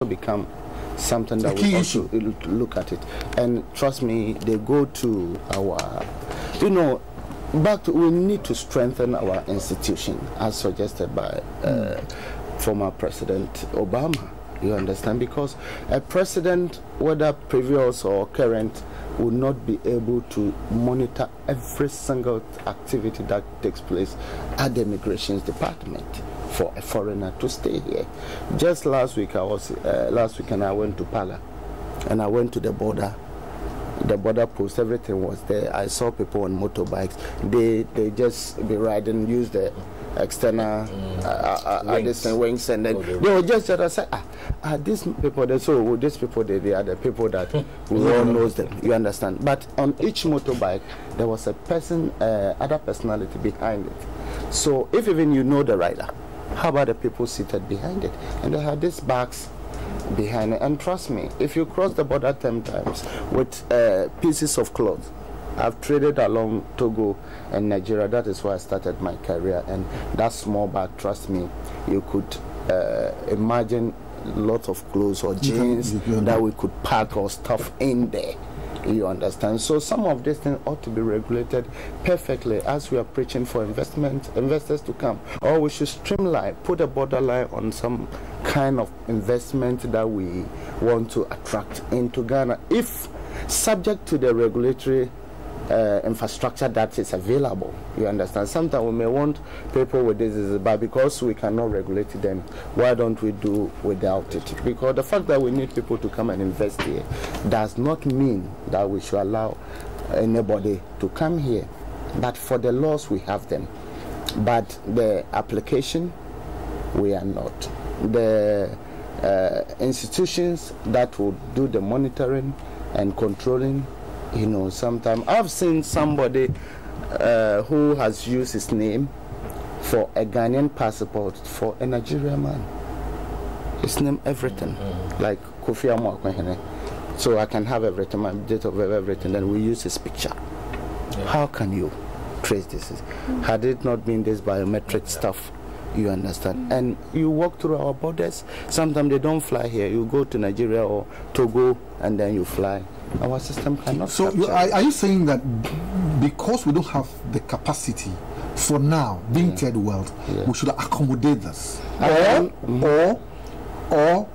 become something that we also look at it. And trust me, they go to our, we need to strengthen our institution, as suggested by former President Obama. You understand? Because a president, whether previous or current, will not be able to monitor every single activity that takes place at the Immigration Department for a foreigner to stay here. Just last week, I went to Pala, and I went to the border. The border post, everything was there. I saw people on motorbikes. They just be riding, use the external wings, and then they were just say, these people. These people, they are the people that we all knows them. You understand? But on each motorbike, there was a person, other personality behind it. So if even you know the rider, how about the people seated behind it? And they had these bags behind it. And trust me, if you cross the border 10 times with pieces of cloth, I've traded along Togo and Nigeria. That is where I started my career. And that small bag, trust me, you could imagine lots of clothes or jeans that we could pack or stuff in there. You understand? So some of these things ought to be regulated perfectly, as we are preaching for investors to come. Or we should streamline, put a borderline on some kind of investment that we want to attract into Ghana, if subject to the regulatory infrastructure that is available. You understand? Sometimes we may want people with this, but because we cannot regulate them, why don't we do without it? Because the fact that we need people to come and invest here does not mean that we should allow anybody to come here. But for the laws, we have them. But the application, we are not. The institutions that will do the monitoring and controlling, sometimes I've seen somebody who has used his name for a Ghanaian passport for a Nigerian man. His name everything, like Kofi Amwakwe. So I can have everything, my date of birth, everything, then we use his picture. Yeah. How can you trace this? Had it not been this biometric stuff, you understand? And you walk through our borders, sometimes they don't fly here. You go to Nigeria or Togo and then you fly. Our system cannot. So are you saying that because we don't have the capacity for now, being third world, we should accommodate this? Or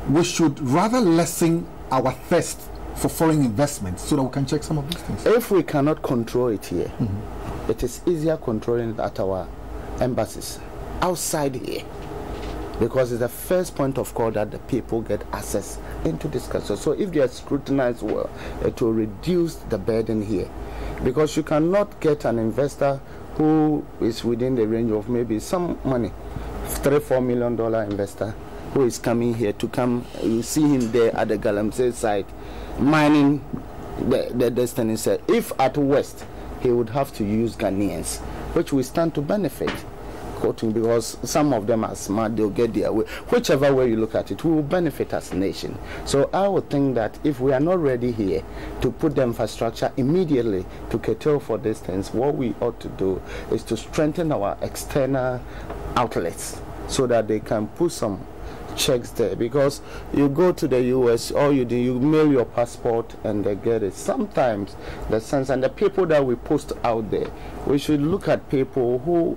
we should rather lessen our thirst for foreign investment so that we can check some of these things? If we cannot control it here, it is easier controlling it at our embassies outside here, because it's the first point of call that the people get access into this country. So if they are scrutinized well, it will reduce the burden here, because you cannot get an investor who is within the range of maybe some money, $3-4 million investor who is coming here to come. You see him there at the Galamsey site mining the destiny set. If at West, he would have to use Ghanaians, which we stand to benefit. Because some of them are smart, they'll get their way. Whichever way you look at it, we will benefit as a nation. So I would think that if we are not ready here to put the infrastructure immediately to curtail for these things, what we ought to do is to strengthen our external outlets so that they can put some checks there. Because you go to the US, all you do, you mail your passport and they get it. Sometimes the sense, and the people that we post out there, we should look at people who,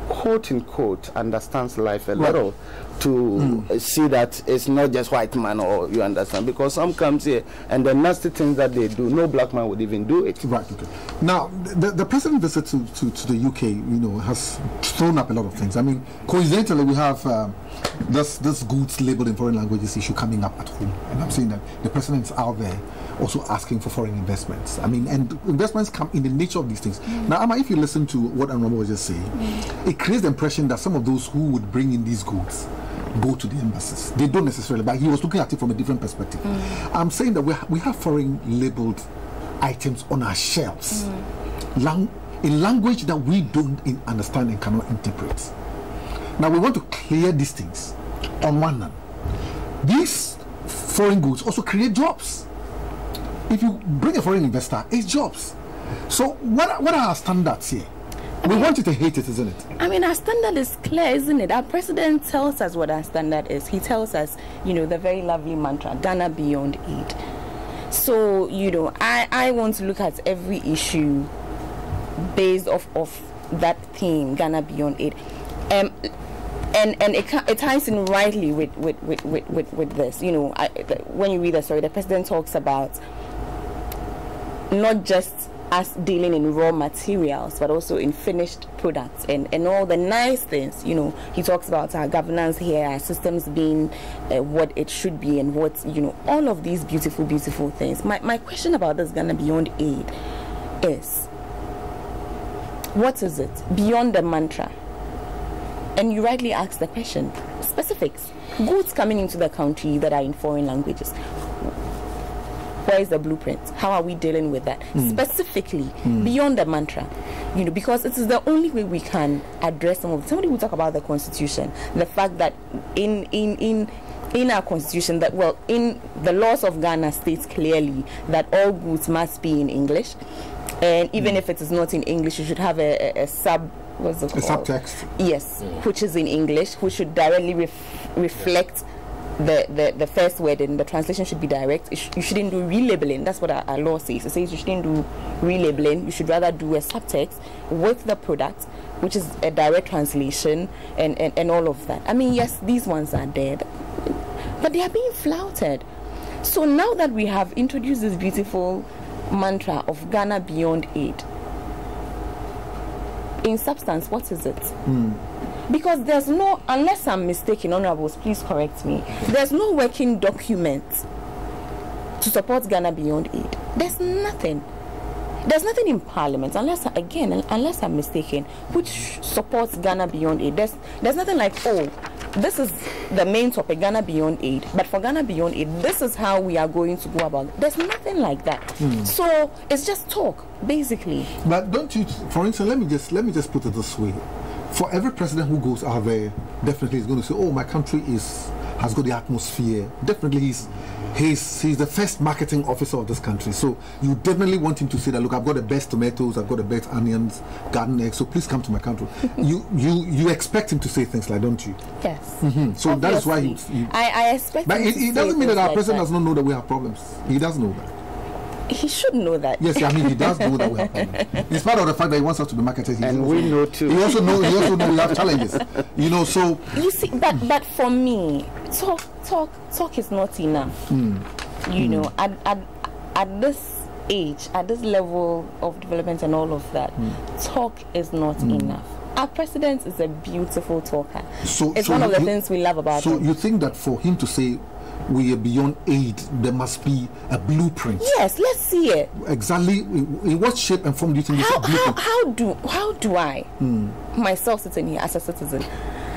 quote unquote, understands life a little to see that it's not just white man, or you understand, because some comes here and the nasty things that they do, no black man would even do it. Right. Okay. Now the president visit to the UK, has thrown up a lot of things. I mean, coincidentally, we have this goods labeled in foreign languages issue coming up at home, and I'm saying that the president's out there also asking for foreign investments. I mean, and investments come in the nature of these things. Now, Amma, if you listen to what Anwama was just saying, it creates the impression that some of those who would bring in these goods go to the embassies. They don't necessarily, but he was looking at it from a different perspective. I'm saying that we have foreign labeled items on our shelves in language that we don't understand and cannot interpret. Now, we want to clear these things. On one hand, these foreign goods also create jobs. If you bring a foreign investor, it's jobs. So what are our standards here? We want you to hate it, isn't it? I mean, our standard is clear, isn't it? Our president tells us what our standard is. He tells us, the very lovely mantra, Ghana beyond aid. So, I want to look at every issue based off of that theme, Ghana beyond aid. And it ties in rightly with this. When you read the story, the president talks about not just us dealing in raw materials, but also in finished products and all the nice things. He talks about our governance here, our systems being what it should be, and what, all of these beautiful, beautiful things. My question about this Ghana beyond aid is, what is it beyond the mantra? And you rightly asked the question, specifics. Goods coming into the country that are in foreign languages. Where is the blueprint? How are we dealing with that? Specifically, beyond the mantra. Because it is the only way we can address some of it. Somebody will talk about the Constitution. The fact that in our Constitution, that, in the laws of Ghana states clearly that all goods must be in English. And even if it is not in English, you should have a subtext. Yes, which is in English, which should directly reflect the first word, and the translation should be direct. You shouldn't do relabeling. That's what our law says. It says you shouldn't do relabeling. You should rather do a subtext with the product, which is a direct translation, and all of that. I mean, yes, these ones are dead, but they are being flouted. So now that we have introduced this beautiful mantra of Ghana beyond aid, in substance, what is it? Because there's no, unless I'm mistaken, honorables, please correct me, there's no working document to support Ghana beyond aid. There's nothing. There's nothing in Parliament, unless I'm mistaken, which supports Ghana beyond aid. There's nothing like, this is the main topic, Ghana beyond aid, but for Ghana beyond aid, this is how we are going to go about it. There's nothing like that. So it's just talk, basically. But don't you, for instance, let me just put it this way. For every president who goes out there, definitely is going to say, my country has got the atmosphere. Definitely he's the first marketing officer of this country. So you definitely want him to say that, look, I've got the best tomatoes, I've got the best onions, garden eggs, so please come to my country. you expect him to say things like, don't you? Yes. So that is why I expect but him it doesn't mean that our president that. does not know that we have problems. He does know that. He should know that. Yes, I mean, he does know that we have problems. In spite of the fact that he wants us to be marketed, and we know too. He also knows we have challenges. So you see, but for me, talk is not enough. At this age, at this level of development and all of that, talk is not enough. Our president is a beautiful talker. It's one of the things we love about him. So you think that for him to say we are beyond aid, there must be a blueprint? Yes, let's see it. Exactly. In what shape and form do you think this blueprint? How do I, myself sitting here as a citizen,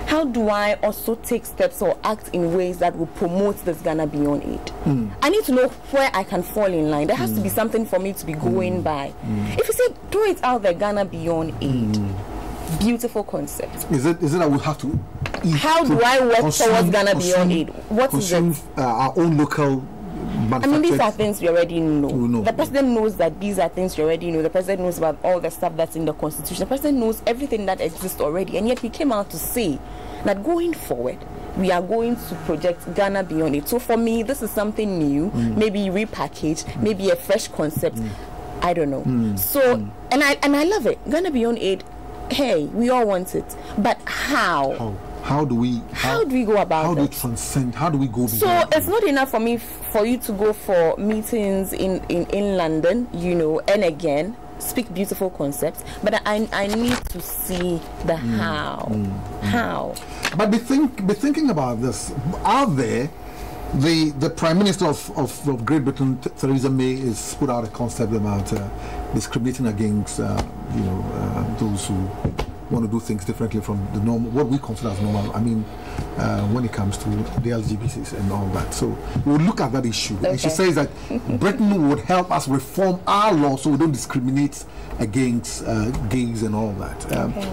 how do I also take steps or act in ways that will promote this Ghana beyond aid? I need to know where I can fall in line. There has to be something for me to be going by. If you say, throw it out there, Ghana beyond aid, beautiful concept. Is it that we have to how do I work towards Ghana beyond aid? What is it? Our own local. I mean, these are things we already know. The president knows that these are things we already know. The president knows about all the stuff that's in the Constitution. The president knows everything that exists already, and yet he came out to say that going forward, we are going to project Ghana beyond aid. So for me, this is something new, maybe repackaged, maybe a fresh concept. I don't know. So, and I love it. Ghana beyond aid. Hey, we all want it, but how? How do we go about it? How do we transcend? How do we go beyond? So it's not enough for you to go for meetings in London, and again speak beautiful concepts, but I need to see the how. How? But be thinking about this. Are there the Prime Minister of Great Britain, Theresa May, has put out a concept about discriminating against those who want to do things differently from the normal, what we consider as normal. I mean, when it comes to the LGBTs and all that. So we'll look at that issue. Okay. And she says that Britain would help us reform our law so we don't discriminate against gays and all that.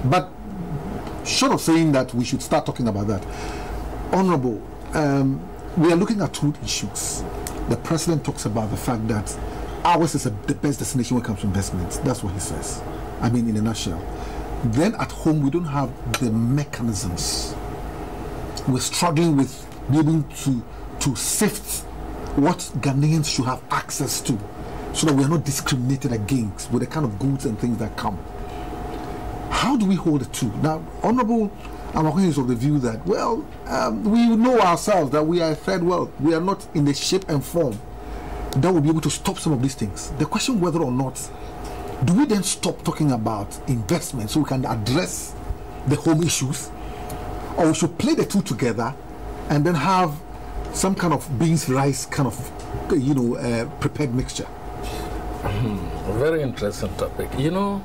But short of saying that we should start talking about that, Honourable, we are looking at two issues. The President talks about the fact that ours is the best destination when it comes to investments. That's what he says. I mean, in a nutshell. then at home we don't have the mechanisms. We're struggling with being able to sift what Ghanaians should have access to, so that we are not discriminated against with the kind of goods and things that come. How do we hold it to? Now, Honorable Amakwin is of the view that, well, we know ourselves that we are a third world. We are not in the shape and form that will be able to stop some of these things. The question whether or not, do we then stop talking about investment so we can address the home issues, or we should play the two together and then have some kind of beans, rice kind of, prepared mixture? Very interesting topic. You know,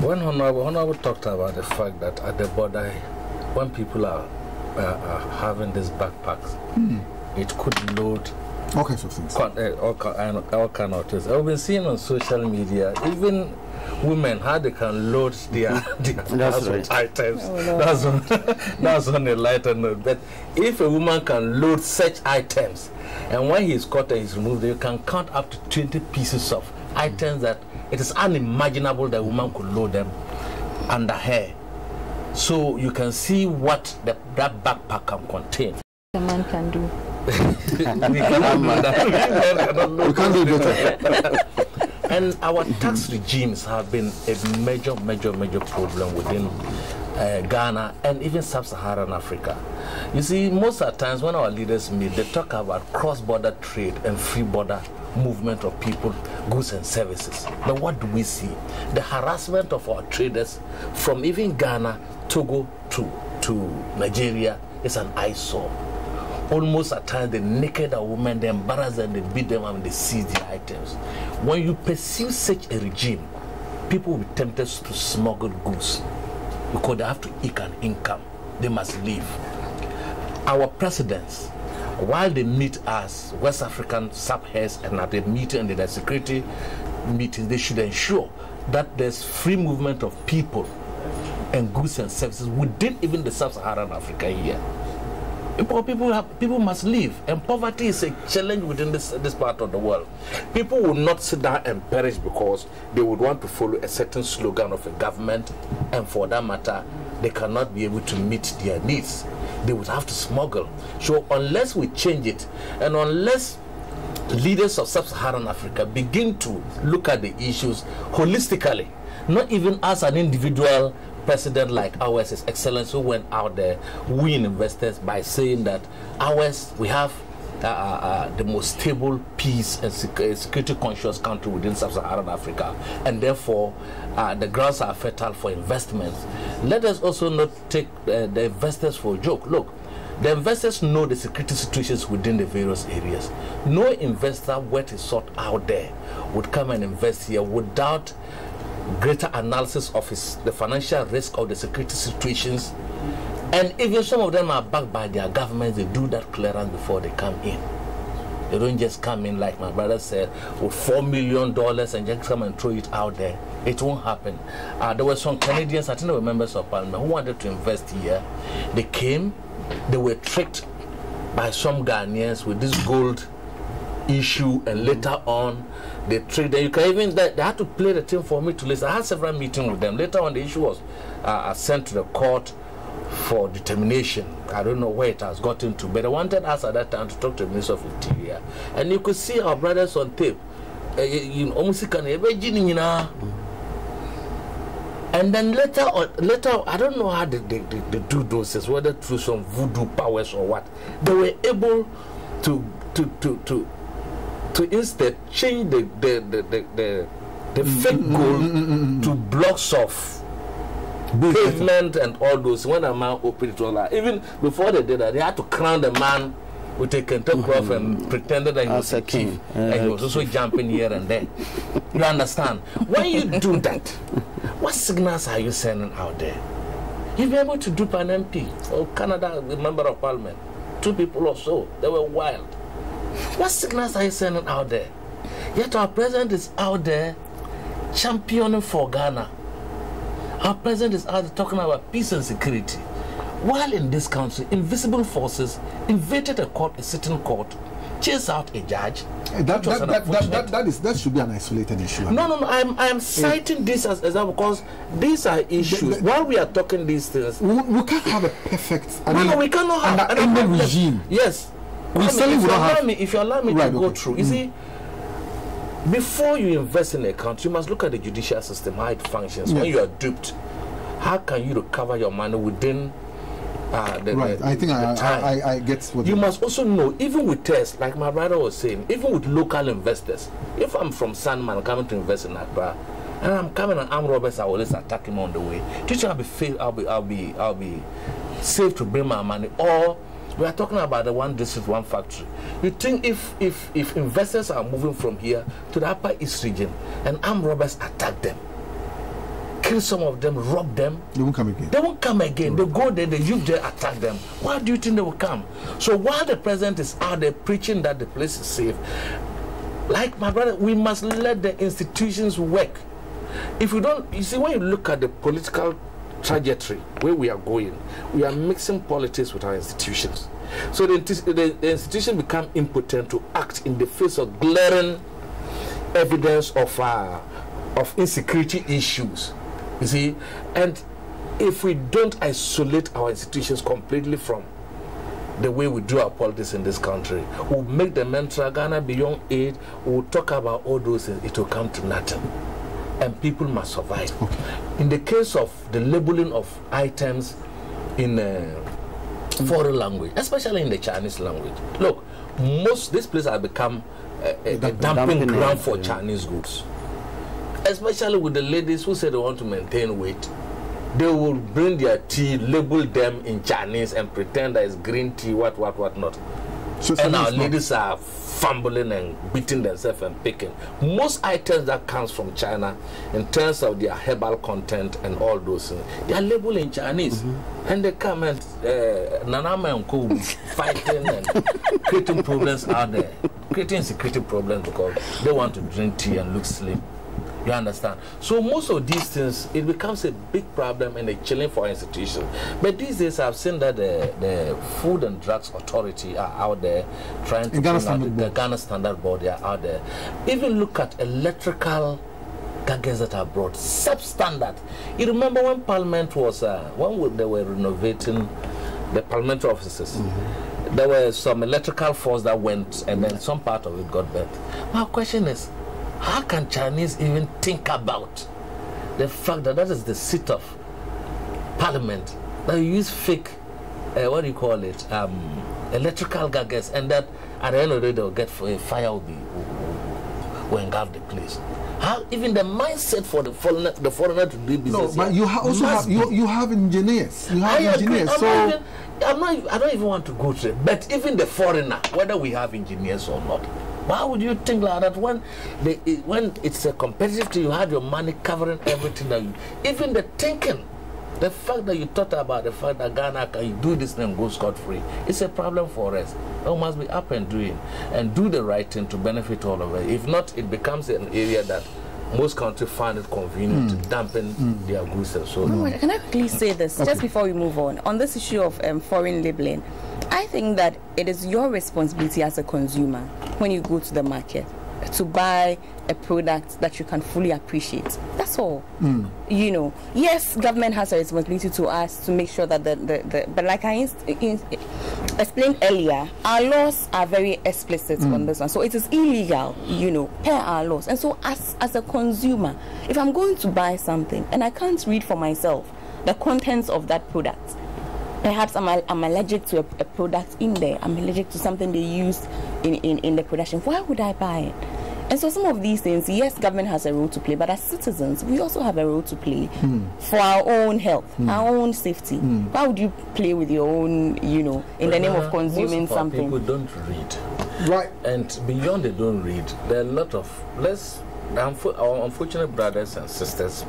when Honorable talked about the fact that at the border, when people are having these backpacks, it could load all kinds of things. All kinds of things. I've been seeing on social media, even women, how they can load their household items. Oh, no. That's on a lighter note. But if a woman can load such items, and when he's caught and he's removed, you can count up to 20 pieces of items that it is unimaginable that a woman could load them under her. So you can see what that backpack can contain. The man can do. We can't do better. And our tax regimes have been a major problem within Ghana and even sub-Saharan Africa. You see, most of the times when our leaders meet, they talk about cross-border trade and free border movement of people, goods and services. But what do we see? The harassment of our traders from even Ghana, Togo to Nigeria is an eyesore. Almost at times they naked a woman, they embarrass them, they beat them, and they seize their items. When you pursue such a regime, people will be tempted to smuggle goods because they have to eke an income. They must live. Our presidents, while they meet us, West African sub-heads, and at the meeting and the security meetings, they should ensure that there's free movement of people and goods and services within even the sub-Saharan Africa here. People must live, and poverty is a challenge within this part of the world. People will not sit down and perish because they would want to follow a certain slogan of a government, and for that matter, they cannot be able to meet their needs. They would have to smuggle. So unless we change it, and unless leaders of sub-Saharan Africa begin to look at the issues holistically, not even as an individual president like ours, His Excellency, who went out there wooing investors by saying that ours, we have the most stable, peace and security conscious country within sub-Saharan Africa, and therefore the grounds are fertile for investments. Let us also not take the investors for a joke. Look, the investors know the security situations within the various areas. No investor worth his salt out there would come and invest here without greater analysis of the financial risk of the security situations, and even some of them are backed by their governments. They do that clearance before they come in. They don't just come in, like my brother said, with $4 million and just come and throw it out there. It won't happen. There were some Canadians, I think they were members of parliament, who wanted to invest here. They came, they were tricked by some Ghanaians with this gold issue, and later on they trade. You can even they had to play the thing for me to listen. I had several meetings with them. Later on, the issue was sent to the court for determination. I don't know where it has gotten to, but I wanted us at that time to talk to the Minister of Interior, and you could see our brothers on tape. And then later, I don't know how they do those things, whether through some voodoo powers or what. They were able to instead change the fake gold to blocks of pavement and all those. When a man opened it all out, even before they did that, they had to crown the man with a Kentucky crop and pretended that he was a king, and he was also jumping here and there. You understand? When you do that, what signals are you sending out there? You'll be able to dupe an MP or Canada, a member of parliament, 2 people or so. They were wild. What signals are you sending out there? Yet our president is out there championing for Ghana. Our president is out there talking about peace and security. while in this country, invisible forces invaded a sitting court, chased out a judge. That should be an isolated issue. No. I'm citing this as example because these are issues. While we are talking these things, we can't have a perfect. We cannot have an regime. Yes. If you allow me to go through, you see, before you invest in a country, you must look at the judicial system, how it functions. When you are duped, how can you recover your money within I get what you must also know, even with tests, like my brother was saying, even with local investors. If I'm from Sandman coming to invest in Accra, and I'm coming and armed robbers are always attacking me on the way, do you think I'll be safe to bring my money? Or we are talking about the one district, one factory. You think if investors are moving from here to the Upper East region and armed robbers attack them, kill some of them, rob them, they won't come again. They won't come again. They go there, the youth there attack them. Why do you think they will come? So while the president is out there preaching that the place is safe, like my brother, we must let the institutions work. If we don't, you see, when you look at the political trajectory where we are going, we are mixing politics with our institutions. So the institution become impotent to act in the face of glaring evidence of insecurity issues. You see, and if we don't isolate our institutions completely from the way we do our politics in this country, we'll make the mantra Ghana beyond aid, we'll talk about all those things, it will come to nothing. And people must survive. Okay. In the case of the labeling of items in foreign language, especially in the Chinese language, look, this place has become a dumping ground for Chinese goods. Especially with the ladies who say they want to maintain weight, they will bring their tea, label them in Chinese and pretend that it's green tea, what not. And our ladies are fumbling and beating themselves and picking. Most items that comes from China, in terms of their herbal content and all those things, they are labeled in Chinese. And they come and Nanama and Co will be fighting and creating problems out there, creating security problems because they want to drink tea and look slim. You understand? So most of these things, it becomes a big problem and a challenge for institutions. But these days, I've seen that the Food and Drugs Authority are out there trying to the Ghana Standard Board. They are out there. Even look at electrical gadgets that are brought substandard. You remember when Parliament was when they were renovating the parliamentary offices? There were some electrical faults that went, and then some part of it got bent. My question is, how can Chinese even think about the fact that that is the seat of parliament, that you use fake, what do you call it, electrical gadgets, and that at the end of the day they'll get fire will engulf the place? How even the mindset for the foreigner to do business? No, but you also have engineers. You have engineers. I don't even want to go to it. But even the foreigner, whether we have engineers or not, why would you think like that when it's a competitive thing, you had your money covering everything that you, even the thinking, the fact that you thought about the fact that Ghana can you do this and go scot-free, it's a problem for us. We must be up and doing and do the right thing to benefit all of us. If not, it becomes an area that most countries find it convenient to dampen their goods and so on. Can I quickly say this just before we move on this issue of foreign labeling? I think that it is your responsibility as a consumer when you go to the market to buy a product that you can fully appreciate. That's all. You know, yes, government has a responsibility to us to make sure that but like I explained earlier, our laws are very explicit on this one. So it is illegal, you know, per our laws. And so as a consumer, if I'm going to buy something and I can't read for myself the contents of that product, perhaps I'm allergic to a product in there, I'm allergic to something they used in the production, why would I buy it? And so some of these things, yes, government has a role to play, but as citizens, we also have a role to play for our own health, our own safety. Why would you play with your own, you know, in the name of consuming most of something? People don't read. Right. And beyond they don't read, there are a lot of, our unfortunate brothers and sisters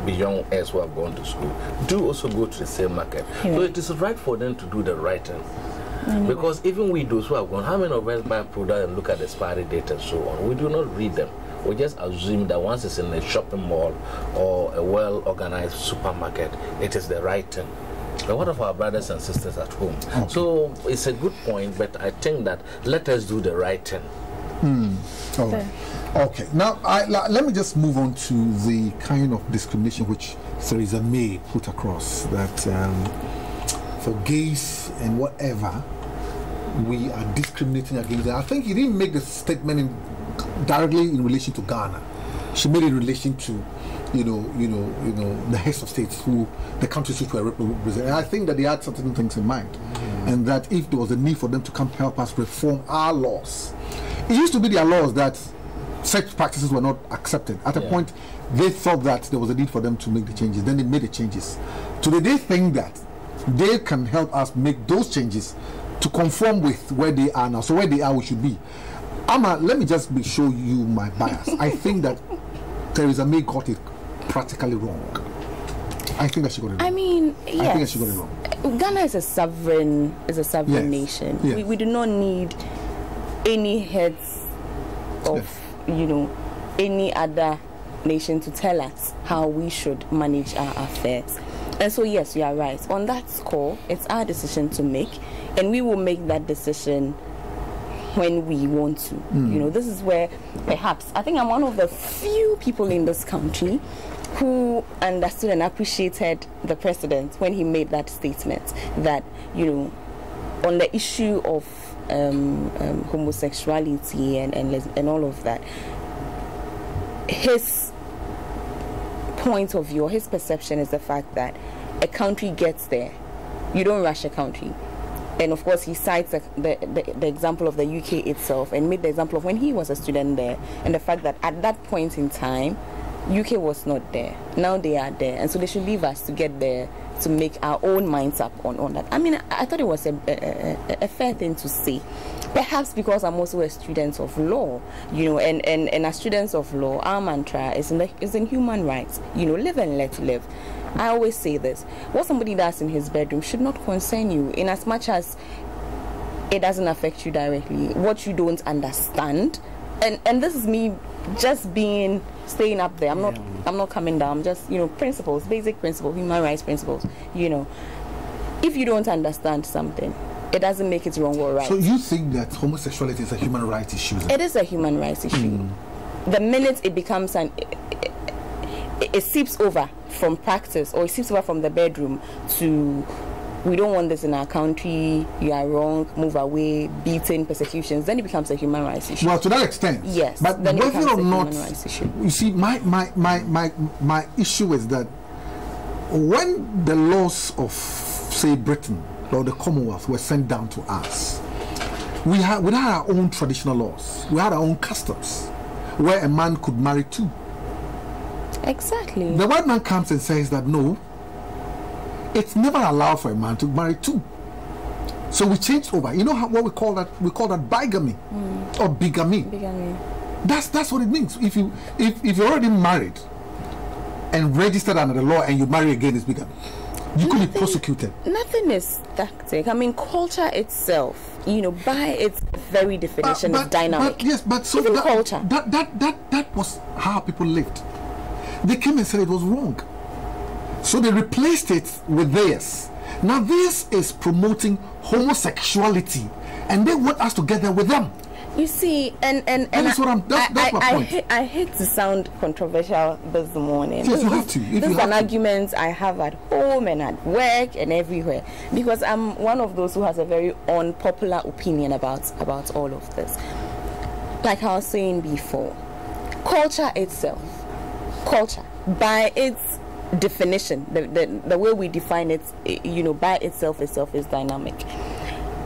beyond us who have gone to school do also go to the same market. Yeah. So it is right for them to do the right thing. Because even we, those who have gone, how many of us buy product and look at the expiry date and so on? We do not read them. We just assume that once it's in a shopping mall or a well-organized supermarket, it is the right thing. But what of our brothers and sisters at home? Okay. So it's a good point, but I think that let us do the right thing. All right. Okay. Now, let me just move on to the kind of discrimination which Theresa May put across, that for gays and whatever, we are discriminating against them. I think he didn't make the statement directly in relation to Ghana. She made it in relation to, the heads of states, who the countries which were represented. And I think that they had certain things in mind, and that if there was a need for them to come help us reform our laws, it used to be their laws that such practices were not accepted. At a point, they thought that there was a need for them to make the changes. Then they made the changes. Today, they think that they can help us make those changes to conform with where they are now. So where they are, we should be. Amma, let me just show you my bias. I think that Theresa May got it practically wrong. I think that she got it wrong. I mean, yes. I think that she got it wrong. Ghana is a sovereign nation. Yes. We do not need any heads of any other nation to tell us how we should manage our affairs. And so yes, you are right. On that score, it's our decision to make, and we will make that decision when we want to. This is where perhaps I think I'm one of the few people in this country who understood and appreciated the president when he made that statement that on the issue of homosexuality and all of that, his point of view, his perception is the fact that a country gets there, you don't rush a country. And of course he cites the example of the UK itself, and made the example of when he was a student there, and the fact that at that point in time UK was not there. Now they are there, and so they should leave us to get there, to make our own minds up on that. I mean, I thought it was a fair thing to say. Perhaps because I'm also a student of law, and as students of law, our mantra is in human rights. Live and let live. I always say this: what somebody does in his bedroom should not concern you, in as much as it doesn't affect you directly. What you don't understand, and this is me just staying up there. I'm not coming down. I'm just principles, basic principles, human rights principles. If you don't understand something, it doesn't make it wrong or right. So you think that homosexuality is a human rights issue? It is a human rights issue. The minute it becomes it seeps over from practice, or it seeps over from the bedroom to, we don't want this in our country, you are wrong, move away, beating, persecutions, then it becomes a human rights issue. Well, to that extent, yes. But then whether or not, human rights issue. You see, my issue is that when the laws of, say, Britain or the Commonwealth were sent down to us, we had our own traditional laws. We had our own customs where a man could marry two. Exactly. The white man comes and says that no, it's never allowed for a man to marry two. So we changed over. You know what we call that? We call that bigamy or bigamy. Bigamy. That's what it means. If you're already married and registered under the law and you marry again, it's bigamy. You could be prosecuted. Nothing is static. I mean, culture itself, by its very definition, is dynamic. But so even culture. That was how people lived. They came and said it was wrong, so they replaced it with theirs. Now this is promoting homosexuality, and they want us to get there with them. You see, and that's my point. I hate to sound controversial this morning. Yes, you have to. This is an argument I have at home and at work and everywhere, because I'm one of those who has a very unpopular opinion about all of this. Like I was saying before, culture itself, by its definition, the way we define it, by itself is dynamic.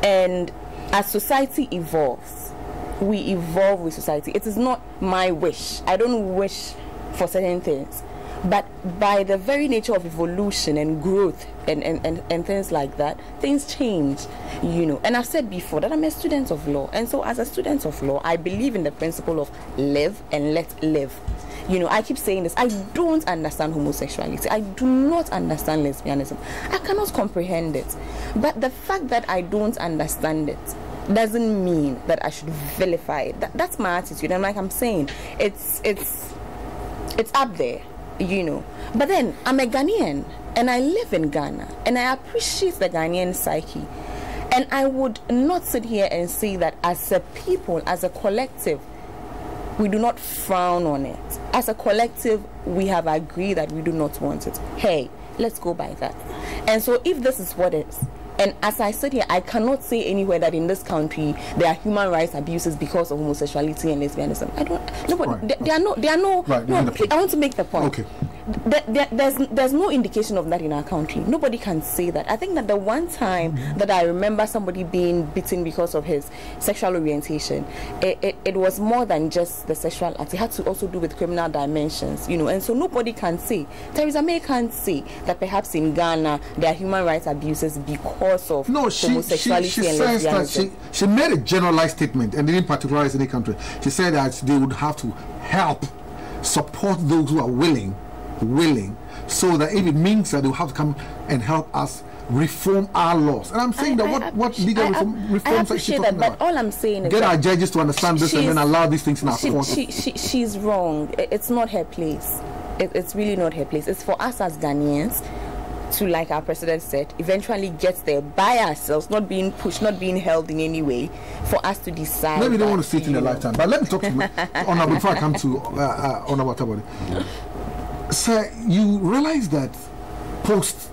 And as society evolves, we evolve with society. It is not my wish. I don't wish for certain things, but by the very nature of evolution and growth and things like that, things change, And I've said before that I'm a student of law, and so as a student of law, I believe in the principle of live and let live. I keep saying this. I don't understand homosexuality. I do not understand lesbianism. I cannot comprehend it. But the fact that I don't understand it doesn't mean that I should vilify it. That's my attitude. And like I'm saying, it's up there. you know. But then I'm a Ghanaian and I live in Ghana and I appreciate the Ghanaian psyche. And I would not sit here and say that as a people, as a collective, we do not frown on it. As a collective, we have agreed that we do not want it. Hey, let's go by that. And so if this is what it is, and as I sit here, I cannot say anywhere that in this country there are human rights abuses because of homosexuality and lesbianism. I don't. No, but there are no. Right, no, I want to make the point. Okay. There's no indication of that in our country. Nobody can say that. I think that the one time that I remember somebody being beaten because of his sexual orientation, it was more than just the sexual act. It had to also do with criminal dimensions, you know. And so nobody can say, Theresa May can't say that perhaps in Ghana there are human rights abuses because of homosexuality and lesbianism. She made a generalized statement and didn't particularize any country. She said that they would have to support those who are willing, so that if it means that they will have to come and help us reform our laws. And I'm saying what legal reforms are she talking about? But all I'm saying is get our judges to understand this and then allow these things in our court. She's wrong. It's not her place. It's really not her place. It's for us as Ghanaians to, like our president said, eventually get there by ourselves, not being pushed, not being held in any way, for us to decide. Maybe we don't want to see it in a lifetime. But let me talk to you, Honorable, before I come to Honorable Tabori. Sir, you realize that post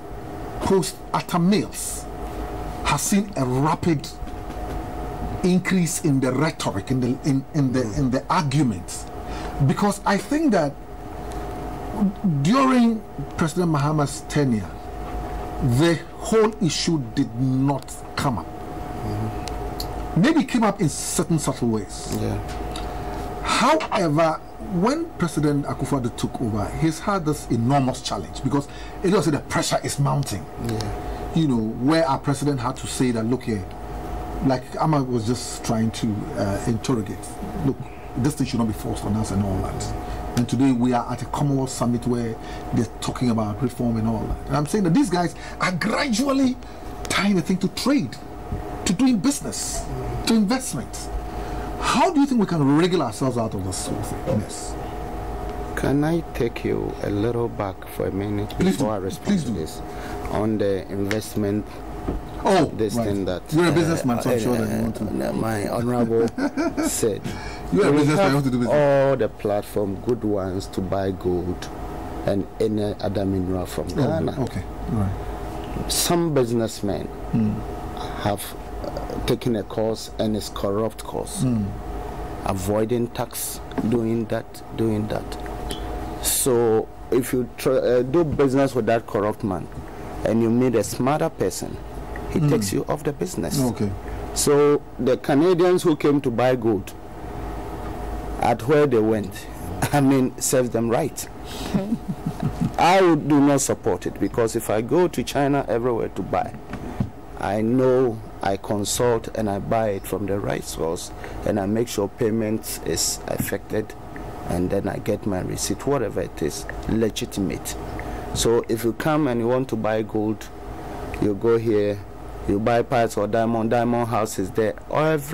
Atta Mills has seen a rapid increase in the rhetoric, in the arguments, because I think that during President Mahama's tenure, the whole issue did not come up. Maybe it came up in certain subtle ways. Yeah. However, when President Akufo-Addo took over, he's had this enormous challenge because it also the pressure is mounting. Yeah. You know, where our president had to say that, look here, like Amma was just trying to interrogate, look, this thing should not be forced on us and all that. And today we are at a Commonwealth summit where they're talking about reform and all that. And I'm saying that these guys are gradually tying the thing to trade, to doing business, to investment. How do you think we can wriggle ourselves out of this sort of thing? Yes. Can I take you a little back for a minute before I respond to this? On the investment, thing that... You're a businessman, so I'm sure that you want to... My honorable said... You're a businessman, you want to do business. All the platform, good ones, to buy gold and any other mineral from Ghana. Okay, right. Some businessmen have taken a course, and it's corrupt course. Avoiding tax, doing that. So if you do business with that corrupt man and you meet a smarter person, he takes you off the business. Okay. So the Canadians who came to buy gold, at where they went, serves them right. I do not support it, because if I go to China everywhere to buy, I know I consult and I buy it from the right source, and I make sure payment is effected, and then I get my receipt, whatever it is, legitimate. So if you come and you want to buy gold, you go here, you buy parts or diamond house is there. Or if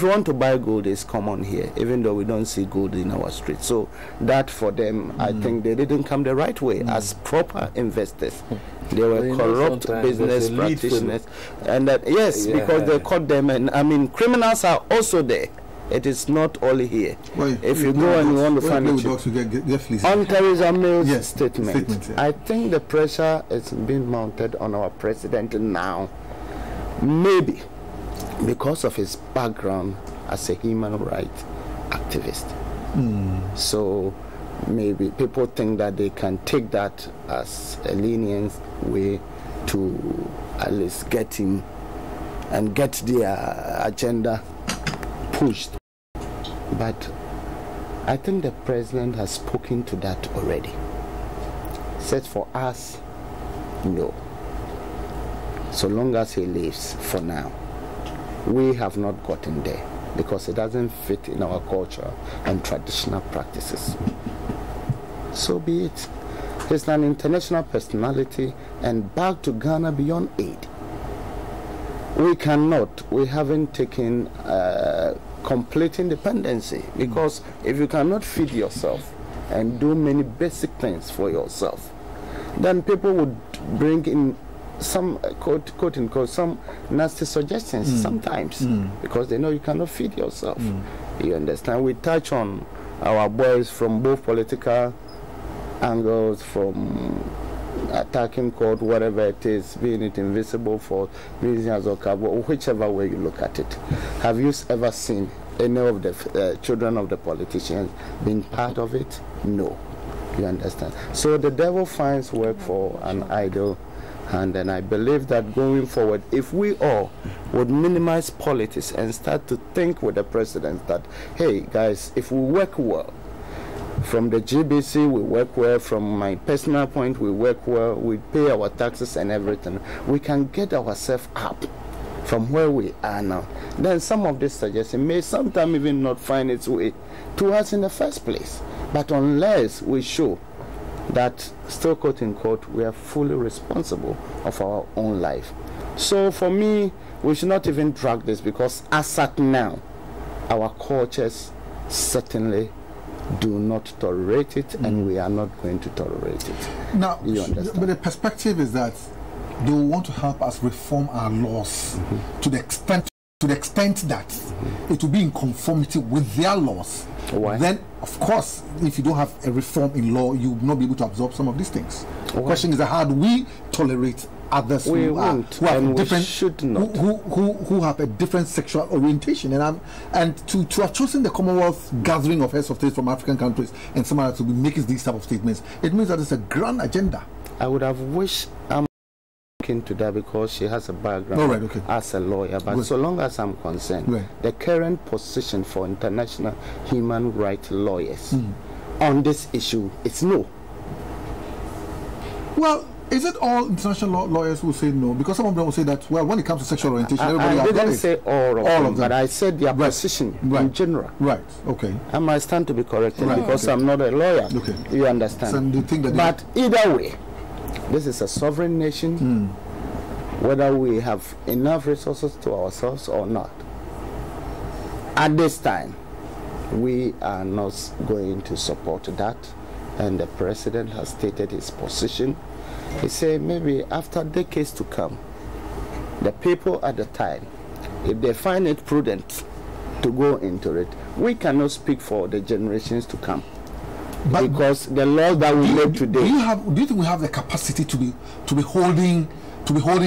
you want to buy gold, it's common here, even though we don't see gold in our street. So that for them, I think they didn't come the right way as proper investors. They were corrupt business practitioners, and that because they caught them. And criminals are also there. It is not only here. Well, if you go and you want to find it, on Theresa May's statement, I think the pressure is being mounted on our president now. Maybe because of his background as a human rights activist. So maybe people think that they can take that as a lenient way to at least get him and get their agenda pushed. But I think the president has spoken to that already. Said for us, no. So long as he lives, for now, we have not gotten there, because it doesn't fit in our culture and traditional practices. So be it. He's an international personality and back to Ghana beyond aid. We haven't taken complete independency, because if you cannot feed yourself, and do many basic things for yourself, then people would bring in some quote unquote some nasty suggestions sometimes because they know you cannot feed yourself. You understand? We touch on our boys from both political angles, from attacking court, whatever it is, being it invisible for reasons or whichever way you look at it. Have you ever seen any of the children of the politicians being part of it? No. You understand? So the devil finds work for an idle hand, and I believe that going forward, if we all would minimize politics and start to think with the president that, hey guys, if we work well, from the GBC we work well, from my personal point we work well, we pay our taxes and everything, we can get ourselves up from where we are now. Then some of this suggestion may sometime even not find its way to us in the first place. But unless we show that, still quote unquote, we are fully responsible of our own life. So for me, we should not even drag this, because as at now, our cultures certainly do not tolerate it, and we are not going to tolerate it. Now, you understand? But the perspective is that they want to help us reform our laws to the extent that it will be in conformity with their laws. Why? Then, of course, if you don't have a reform in law, you will not be able to absorb some of these things. The question is, how do we tolerate others who have a different sexual orientation? And to have chosen the Commonwealth gathering of heads of states from African countries and some others to be making these type of statements, it means that it's a grand agenda. I would have wished into that, because she has a background as a lawyer, but so long as I'm concerned, the current position for international human rights lawyers on this issue is no. Well, is it all international lawyers who say no? Because some of them will say that, well, when it comes to sexual orientation, everybody I didn't say all of them, but I said their position in general. Right, okay. I might stand to be corrected because I'm not a lawyer. Okay. You understand? So do you think that but either way, this is a sovereign nation, whether we have enough resources to ourselves or not. At this time, we are not going to support that, and the president has stated his position. He said maybe after decades to come, the people at the time, if they find it prudent to go into it, we cannot speak for the generations to come. But because the laws that we made today, do you think we have the capacity to be holding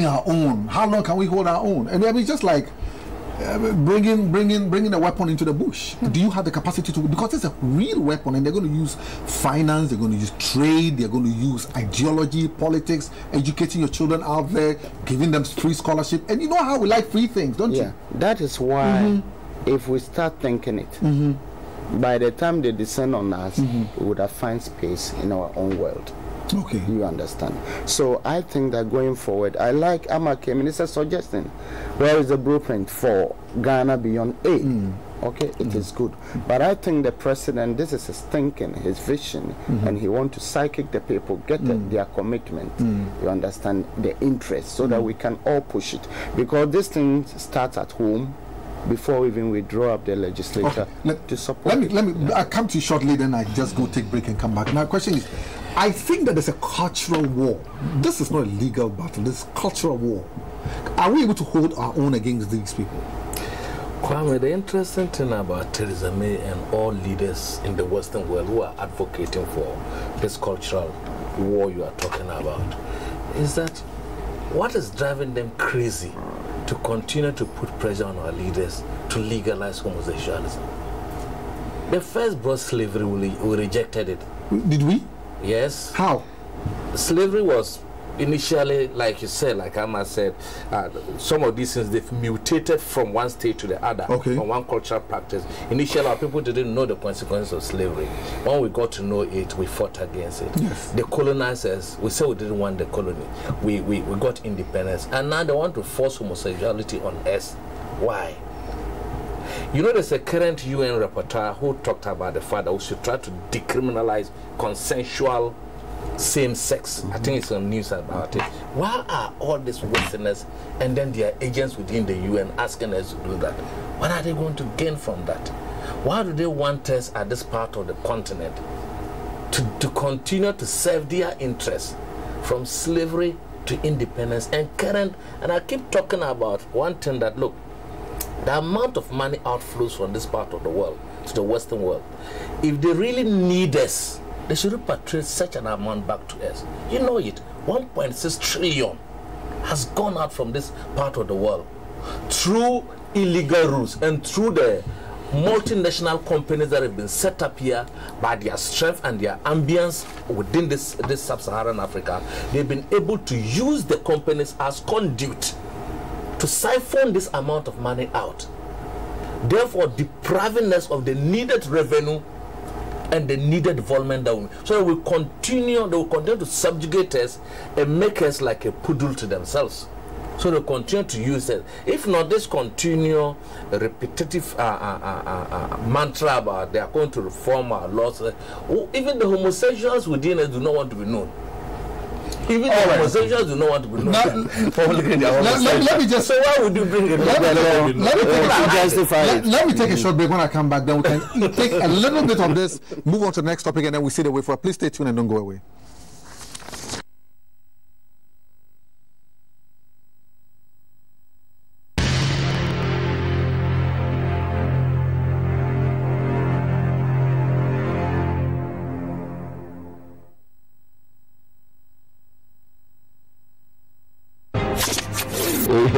our own? How long can we hold our own? And I mean, just like bringing a weapon into the bush. Do you have the capacity to? Because it's a real weapon, and they're going to use finance, they're going to use trade, they're going to use ideology, politics, educating your children out there, giving them free scholarship. And you know how we like free things, don't you? That is why if we start thinking it, by the time they descend on us, we would have found space in our own world. Okay. You understand? So I think that going forward, I like Amake Minister suggesting, where is the blueprint for Ghana beyond aid? Okay, it is good. But I think the president, this is his thinking, his vision, and he wants to psychic the people, get their commitment, you understand, the interest, so that we can all push it. Because this thing starts at home, before even we draw up the legislature to support let me I'll come to you shortly, then I just go take break and come back. Now, the question is, I think that there's a cultural war. This is not a legal battle, this is cultural war. Are we able to hold our own against these people? Kwame, the interesting thing about Theresa May and all leaders in the Western world who are advocating for this cultural war you are talking about is that what is driving them crazy to continue to put pressure on our leaders to legalize homosexualism. They first brought slavery, we rejected it. Did we? Yes. How? Slavery was initially, like you said, like Amma said, some of these things, they've mutated from one state to the other, from one cultural practice. Initially, our people didn't know the consequences of slavery. When we got to know it, we fought against it. Yes. The colonizers, we said we didn't want the colony. We got independence, and now they want to force homosexuality on us. Why? You know, there's a current UN rapporteur who talked about the fact that we should try to decriminalize consensual same-sex. I think it's on news about it. Why are all these Westerners and then their agents within the UN asking us to do that? What are they going to gain from that? Why do they want us at this part of the continent to continue to serve their interests from slavery to independence and current. And I keep talking about one thing that, look, the amount of money outflows from this part of the world to the Western world, if they really need us, they should repatriate such an amount back to us. You know it, 1.6 trillion has gone out from this part of the world through illegal routes and through the multinational companies that have been set up here by their strength and their ambience within this sub-Saharan Africa. They've been able to use the companies as conduit to siphon this amount of money out, therefore depriving us of the needed revenue and the needed development that so they will continue to subjugate us and make us like a poodle to themselves. So they continue to use it. If not, this continue repetitive mantra about they are going to reform our laws. Even the homosexuals within us do not want to be known. Even the homosexuals do not want to be known. Let me just. So why would you bring it? Let me take a short break. When I come back, then we can take a little bit of this, move on to the next topic, and then we see the way forward. Please stay tuned and don't go away.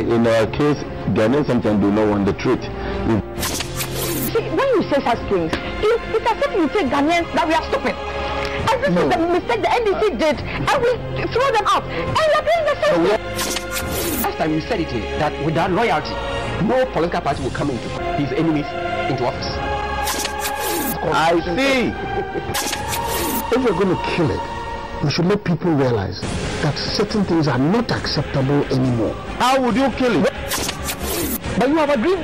In our case, Ghanaians sometimes do not want the truth. See, when you say such things, it's as if you say Ghanaians that we are stupid. And this is the mistake the NDC did, and we throw them out. And we're doing the same thing. Last time you said it here, that without loyalty, no political party will come into his enemies into office. I see. If we're going to kill it, we should let people realize that certain things are not acceptable anymore. How would you kill it? But you have agreed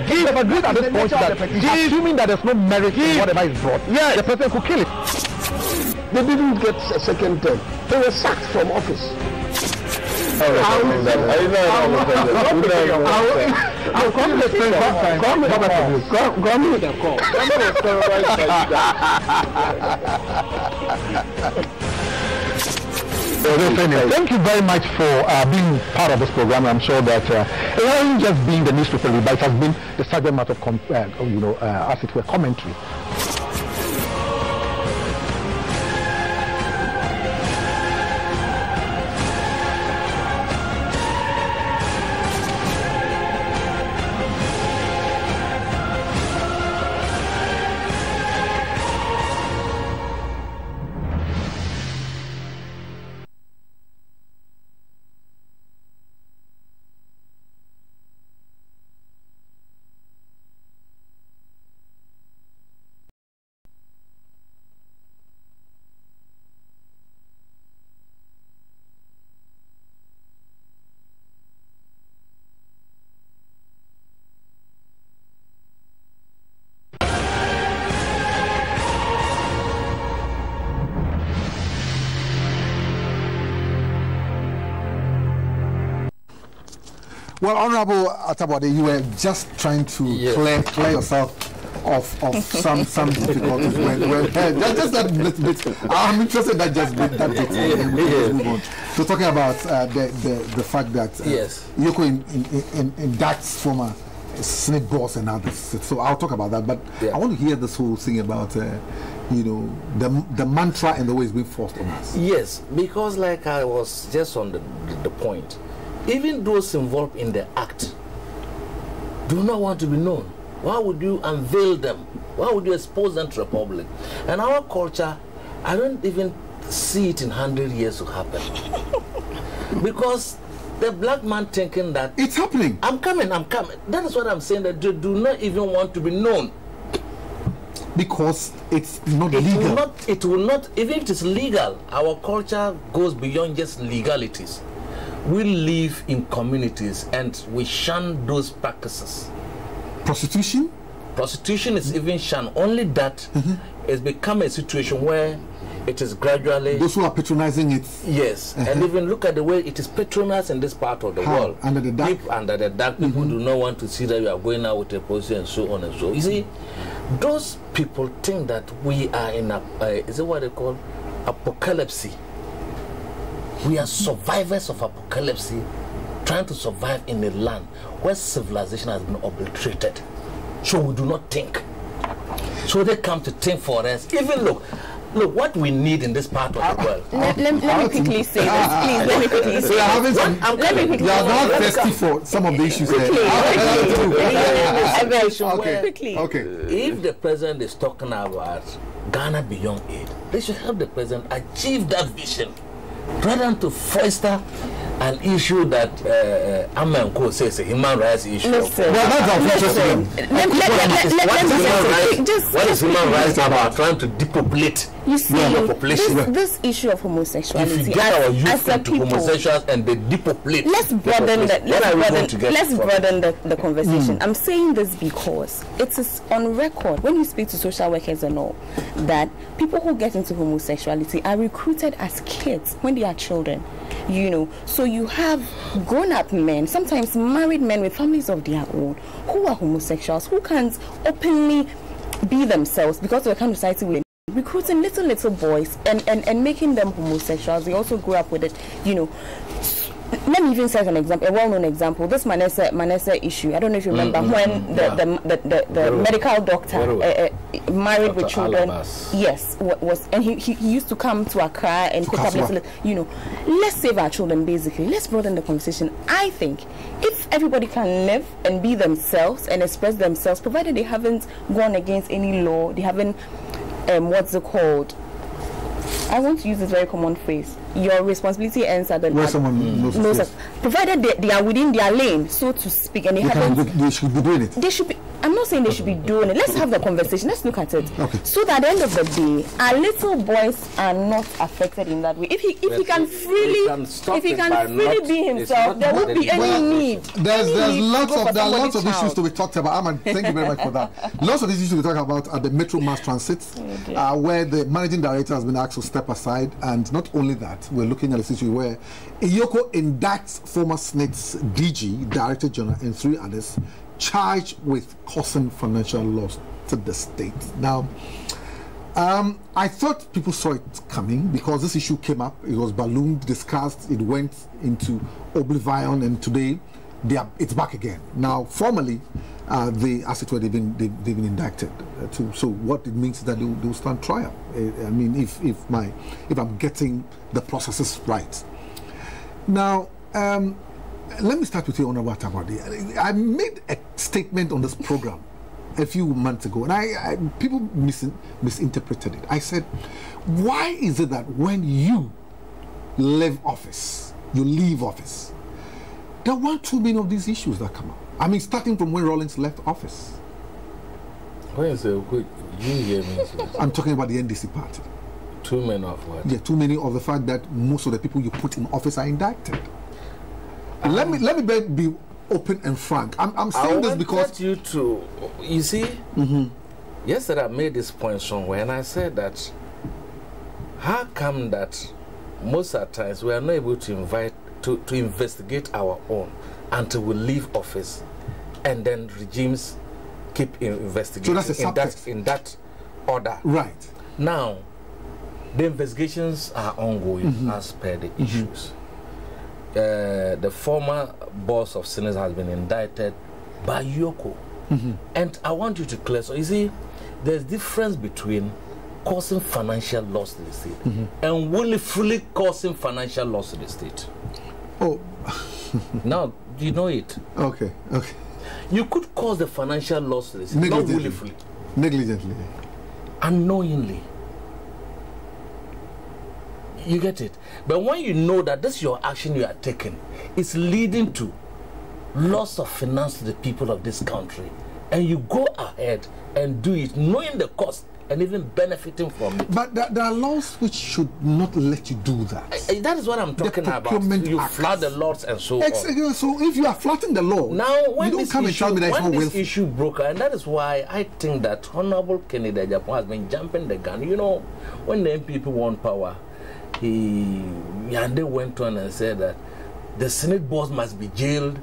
at this point that assuming that there's no merit in whatever is brought, the person could kill it. They didn't get a second term. They were sacked from office. I'll come with a call. Thank you very much for being part of this program. I'm sure that it hasn't just been the newspaper, but it has been the subject matter of, as it were, commentary. Well, Honorable Atabode, you were just trying to clear yourself of some difficulties. Just that bit. I'm interested in that bit. Let's move on. So talking about the fact that Yoko in Dax's former Senate boss and others. So I'll talk about that. But I want to hear this whole thing about the mantra and the way it's being forced on us. Yes, because like I was just on the point. Even those involved in the act do not want to be known. Why would you unveil them? Why would you expose them to the public? And our culture, I don't even see it in 100 years to happen. Because the black man thinking that it's happening. I'm coming. That is what I'm saying, that they do not even want to be known. Because it's not legal. It will not, even if it is legal, our culture goes beyond just legalities. We live in communities and we shun those practices. Prostitution? Prostitution is even shunned. Only that it's become a situation where it is gradually... Those who are patronizing it. Yes. And even look at the way it is patronized in this part of the world. Under the dark? Under the dark. People do not want to see that you are going out with a policy and so on and so. You see, those people think that we are in a... is it what they call... apocalypse. We are survivors of apocalypse, trying to survive in a land where civilization has been obliterated. So we do not think. So they come to think for us. Even look, what we need in this part of the world. Let me quickly say this, please. Let me quickly say this. You are not thirsty for some of the issues there. Quickly. If the president is talking about Ghana beyond aid, they should help the president achieve that vision, rather than to foster an issue that Amanko says a human rights issue. Listen, what is human rights about? Trying to depopulate the population. This issue of homosexuality. If you get our youth into homosexuals and they depopulate, let's broaden the conversation. I'm saying this because it is on record when you speak to social workers and all that people who get into homosexuality are recruited as kids when they are children. So you have grown-up men, sometimes married men with families of their own, who are homosexuals, who can't openly be themselves because of the kind of society we're in. Recruiting little boys and making them homosexuals. They also grew up with it, Let me even cite an example, a well-known example. This Manessa issue. I don't know if you remember when the medical doctor married with children. Yes, and he used to come to Accra and pick up little. Let's save our children. Basically, let's broaden the conversation. I think if everybody can live and be themselves and express themselves, provided they haven't gone against any law, they haven't what's it called? I want to use this very common phrase. Your responsibility ends at the where someone knows. Provided they are within their lane, so to speak, and they should be doing it. They should be. I'm not saying they should be doing it. Let's have the conversation. Let's look at it. Okay. So that at the end of the day, our little boys are not affected in that way. If he can freely be himself, there won't be any need. There's lots of issues to be talked about. Aman, thank you very much for that. Lots of issues to be talking about at the Metro Mass Transit, where the managing director has been asked to step aside, and not only that, we're looking at a situation where Iyoko indicts former SNIT's DG, Director General, and 3 others charged with causing financial loss to the state. Now, I thought people saw it coming because this issue came up. It was ballooned, discussed, it went into oblivion, and today it's back again. Now, formally, as it were, they've been indicted. So what it means is that they will stand trial. I mean, if I'm getting the processes right. Now, let me start with you, Honorable Atabode. I made a statement on this program a few months ago, and people misinterpreted it. I said, why is it that when you leave office, there weren't too many of these issues that come up? I mean, starting from when Rawlings left office. When you say, you hear me? I'm talking about the NDC party. Too many of what? Yeah, too many of the fact that most of the people you put in office are indicted. Let me be open and frank. I'm saying this because you see, yesterday I made this point somewhere, and I said that how come that most of the times we are not able to investigate our own until we leave office, and then regimes keep investigating so that's in that order. Right. Now, the investigations are ongoing as per the issues. The former boss of Sinners has been indicted by Yoko. And I want you to clear, so you see, there's difference between causing financial loss to the state and willfully causing financial loss to the state. Oh. Now, do you know it? Okay. You could cause the financial loss to the state, not willfully. Negligently. Unknowingly. You get it? But when you know that this your action you are taking is leading to loss of finance to the people of this country, and you go ahead and do it knowing the cost and even benefiting from it. But there are laws which should not let you do that. That is what I'm talking about. You flood the laws and so on. So if you are flouting the law, now when you don't come and tell me that it's not willful. This issue broke, and that is why I think that Honorable Kennedy Japan has been jumping the gun. You know, when the MPP won power, Yande went on and said that the Senate boss must be jailed,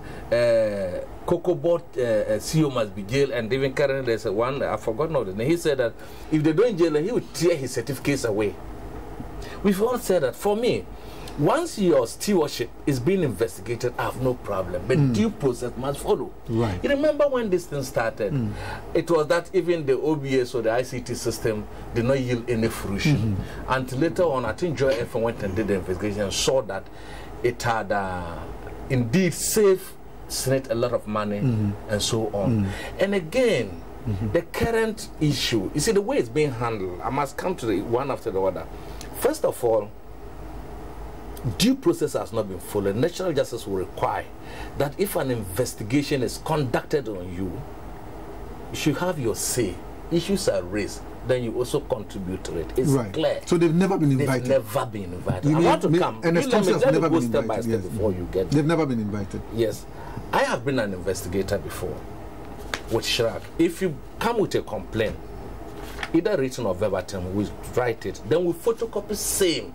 Cocoa Board CEO must be jailed, and even currently there's one, I forgot now the name. He said that if they don't jail him, he would tear his certificates away. We've all said that. For me, once your stewardship is being investigated, I have no problem. But due process must follow. Right. You remember when this thing started? It was that even the OBS or the ICT system did not yield any fruition. Until later on, I think Joy FM went and did the investigation and saw that it had indeed saved Senate a lot of money and so on. And again, the current issue, you see the way it's being handled, I must come to the one after the other. First of all, due process has not been followed. Natural justice will require that if an investigation is conducted on you, you should have your say. Issues are raised, then you also contribute to it. It's clear. So they've never been invited. They've never been invited. I want to come. And let me never go been step by invited. step before you get. They've never been invited. Yes, I have been an investigator before with Chirac. If you come with a complaint, either written or verbatim, we write it. Then we photocopy same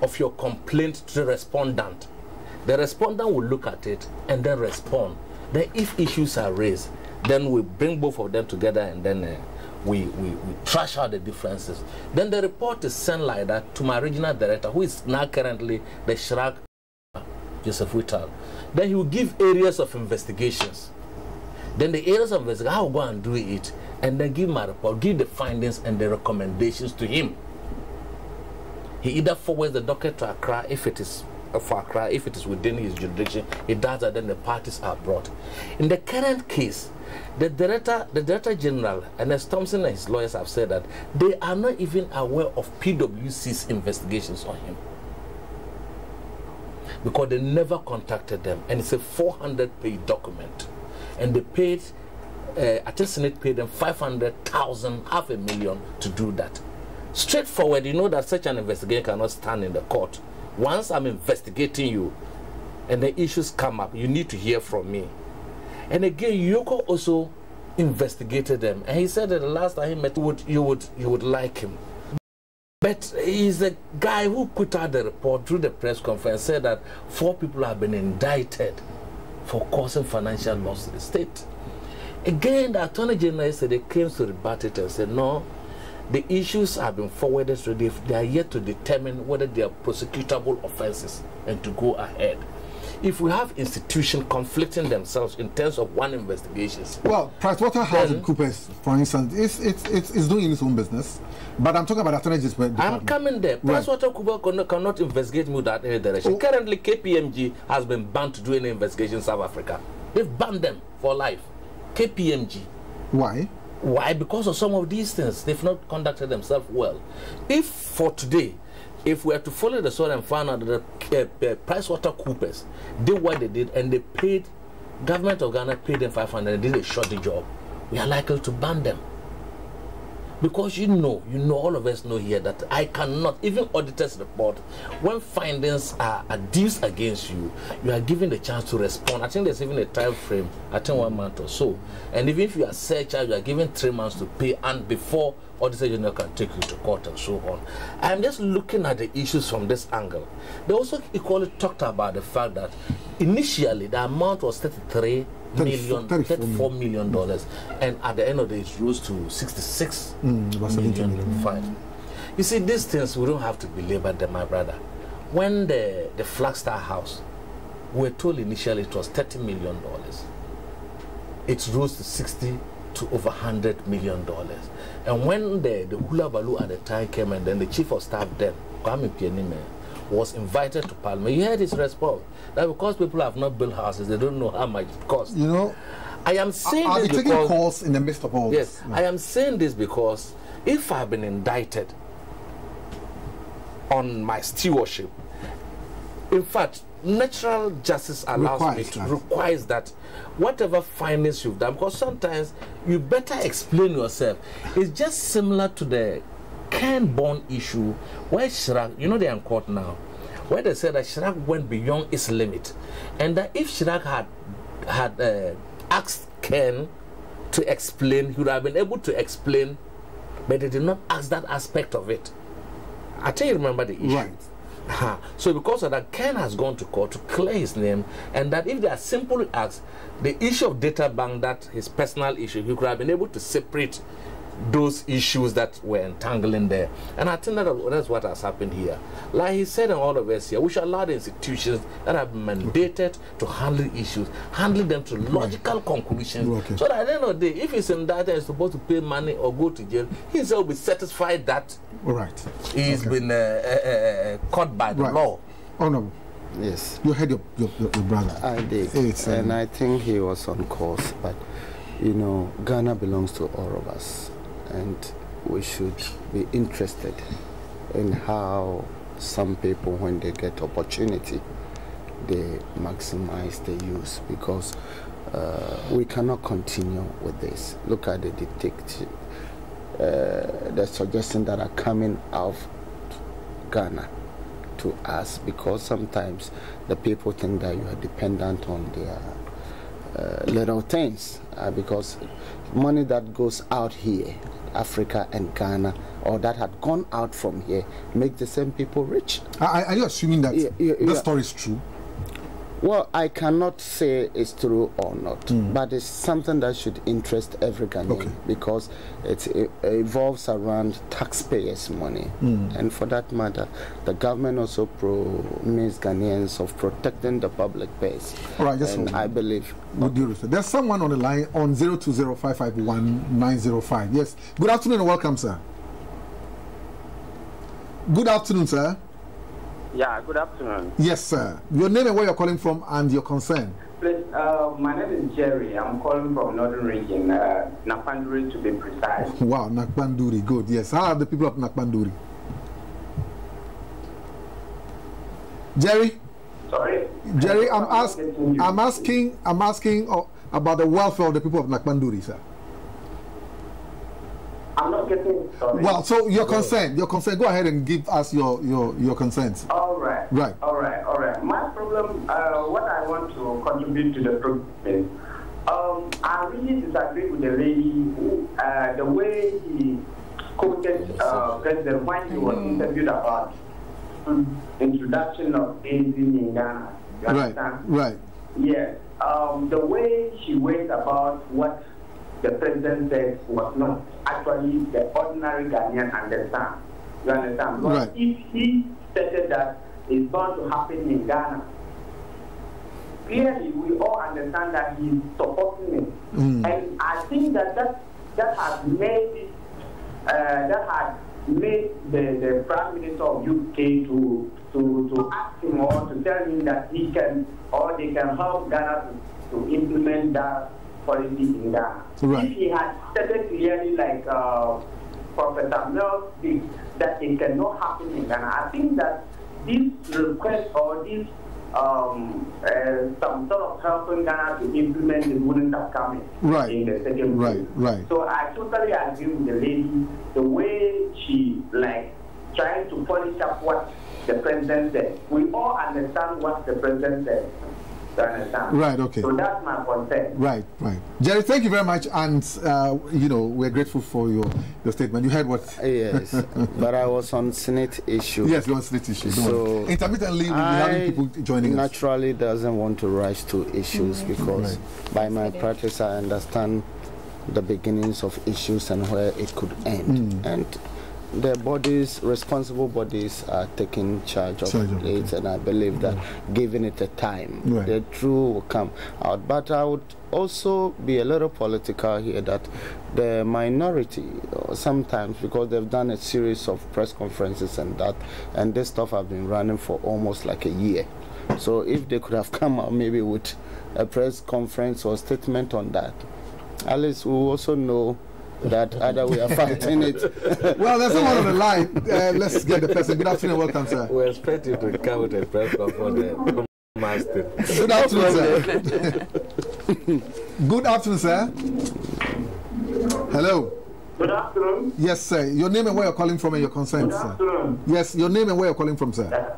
of your complaint to the respondent. The respondent will look at it and then respond. Then if issues are raised, then we bring both of them together and then we trash out the differences. Then the report is sent like that to my regional director, who is now currently the Chirac, Joseph Whittle. Then he will give areas of investigations. Then the areas of investigation, I will go and do it, and then give my report, give the findings and the recommendations to him. He either forwards the docket to Accra if it is for Accra, if it is within his jurisdiction, he does that, then the parties are brought. In the current case, the Director General, Ernest Thompson and his lawyers have said that they are not even aware of PwC's investigations on him, because they never contacted them, and it's a 400-page document, and they paid, I think Senate paid them 500,000, $500,000 to do that. Straightforward, you know that such an investigation cannot stand in the court. Once I'm investigating you and the issues come up, you need to hear from me. And again, Yoko also investigated them, and he said that the last time he met you would like him. But he's the guy who put out the report through the press conference, said that 4 people have been indicted for causing financial loss to the state. Again, the Attorney General said they came to rebut it and said no, the issues have been forwarded, so they are yet to determine whether they are prosecutable offenses and to go ahead. If we have institutions conflicting themselves in terms of one investigation. Well, PricewaterhouseCoopers, for instance, is doing its own business, but I'm talking about Attorney General. I'm coming there. PricewaterhouseCoopers cannot investigate me without any direction. Currently, KPMG has been banned to do any investigation in South Africa. They've banned them for life. KPMG. Why? Why? Because of some of these things. They've not conducted themselves well. If for today, if we are to follow the story and find out that PricewaterhouseCoopers did what they did and they paid, government of Ghana paid them 500 and did a shoddy job, we are likely to ban them. Because you know, all of us know here that I cannot, even auditors report, when findings are adduced against you, you are given the chance to respond. I think there's even a time frame, I think 1 month or so. And even if you are searcher, you are given 3 months to pay, and before Auditor General can take you to court and so on. I am just looking at the issues from this angle. They also equally talked about the fact that initially the amount was $34 million, and at the end of the day it rose to $66 million fine. You see, these things we don't have to belabor them, my brother. When the Flagstaff House, we were told initially it was $30 million, it rose to 60 to over $100 million. And when the hula baloo at the time came, and then the chief of staff then, Kwame Pianime, was invited to Parliament, you heard his response that because people have not built houses, they don't know how much it costs. You know, I am saying I'll this be taking calls in the midst of all this. Yes, I am saying this because if I've been indicted on my stewardship, in fact, natural justice requires that whatever findings you've done, because sometimes you better explain yourself. It's just similar to the Cairn-Bond issue where Chirac, you know, they are in court now, where they said that Chirac went beyond its limit, and that if Chirac had asked Cairn to explain, he would have been able to explain, but they did not ask that aspect of it. I think you remember the issue. Right. So because of that, Ken has gone to court to clear his name, and that if they are simply asked the issue of data bank, that his personal issue, he could have been able to separate those issues that were entangling there. And I think that's what has happened here. Like he said, and all of us here, we should allow the institutions that have been mandated to handle issues, handle them to logical conclusions. So that at the end of the day, if he's indicted and is supposed to pay money or go to jail, he will be satisfied that he's been caught by the law. Honorable. Yes. You heard your brother. I did. And I think he was on course. But, you know, Ghana belongs to all of us. And we should be interested in how some people, when they get opportunity, they maximize the use, because we cannot continue with this. Look at the dictatorship, the suggestions that are coming out of Ghana to us, because sometimes the people think that you are dependent on their little things, because money that goes out here, Africa and Ghana, or that had gone out from here, make the same people rich. Are you assuming that the story is true? Well, I cannot say it's true or not, but it's something that should interest every Ghanaian, because it evolves around taxpayers' money. And for that matter, the government also promised Ghanaians of protecting the public purse. All right, and I believe. There's someone on the line on 020-551-905. Yes. Good afternoon and welcome, sir. Good afternoon, sir. Yeah, good afternoon. Yes, sir. Your name and where you're calling from and your concern. Please, my name is Jerry. I'm calling from Northern Region, Nakpanduri to be precise. Wow, Nakpanduri, good. Yes. How are the people of Nakpanduri? Jerry? Sorry? Jerry, I'm asking about the welfare of the people of Nakpanduri, sir. I'm not getting sorry. Well, so your concern. Go ahead and give us your concerns. All right. All right. My problem, what I want to contribute to the problem is, I really disagree with the lady who, the way he quoted President when he was interviewed about introduction of AIDS in Ghana. You understand? Right. Yes. The way she went about what the president said was not actually the ordinary Ghanaian understand. You understand? Because if he stated that it's going to happen in Ghana, clearly we all understand that he's supporting it. And I think that has made the Prime Minister of UK to ask him or to tell him that he can, or they can help Ghana to implement that policy in Ghana. If he had stated clearly, like Professor Mills did, that it cannot happen in Ghana, I think that this request or this some sort of helping Ghana to implement it wouldn't have come in the second place. So I totally agree with the lady, the way she trying to polish up what the president said. We all understand what the president said. Right, okay. So that's my concern. Right. Jerry, thank you very much, and we're grateful for your statement. You heard what? Yes, but I was on Senate issue. Yes, you on Senate issue. So intermittently, we'll be having people joining us. Naturally doesn't want to rush to issues because by my practice, I understand the beginnings of issues and where it could end. And the responsible bodies are taking charge of it, and I believe that giving it a time, the truth will come out. But I would also be a little political here, that the minority, sometimes, because they've done a series of press conferences and this stuff have been running for almost like a year. So if they could have come out maybe with a press conference or statement on that, at least we also know that either we are fighting it. Well, there's someone on the line. Let's get the person. Good afternoon, welcome, sir. We expect you to come with a press conference. Good afternoon, sir. Good afternoon, sir. Hello. Good afternoon. Yes, sir. Your name and where you're calling from and your consent, sir. Good afternoon. Yes, your name and where you're calling from, sir.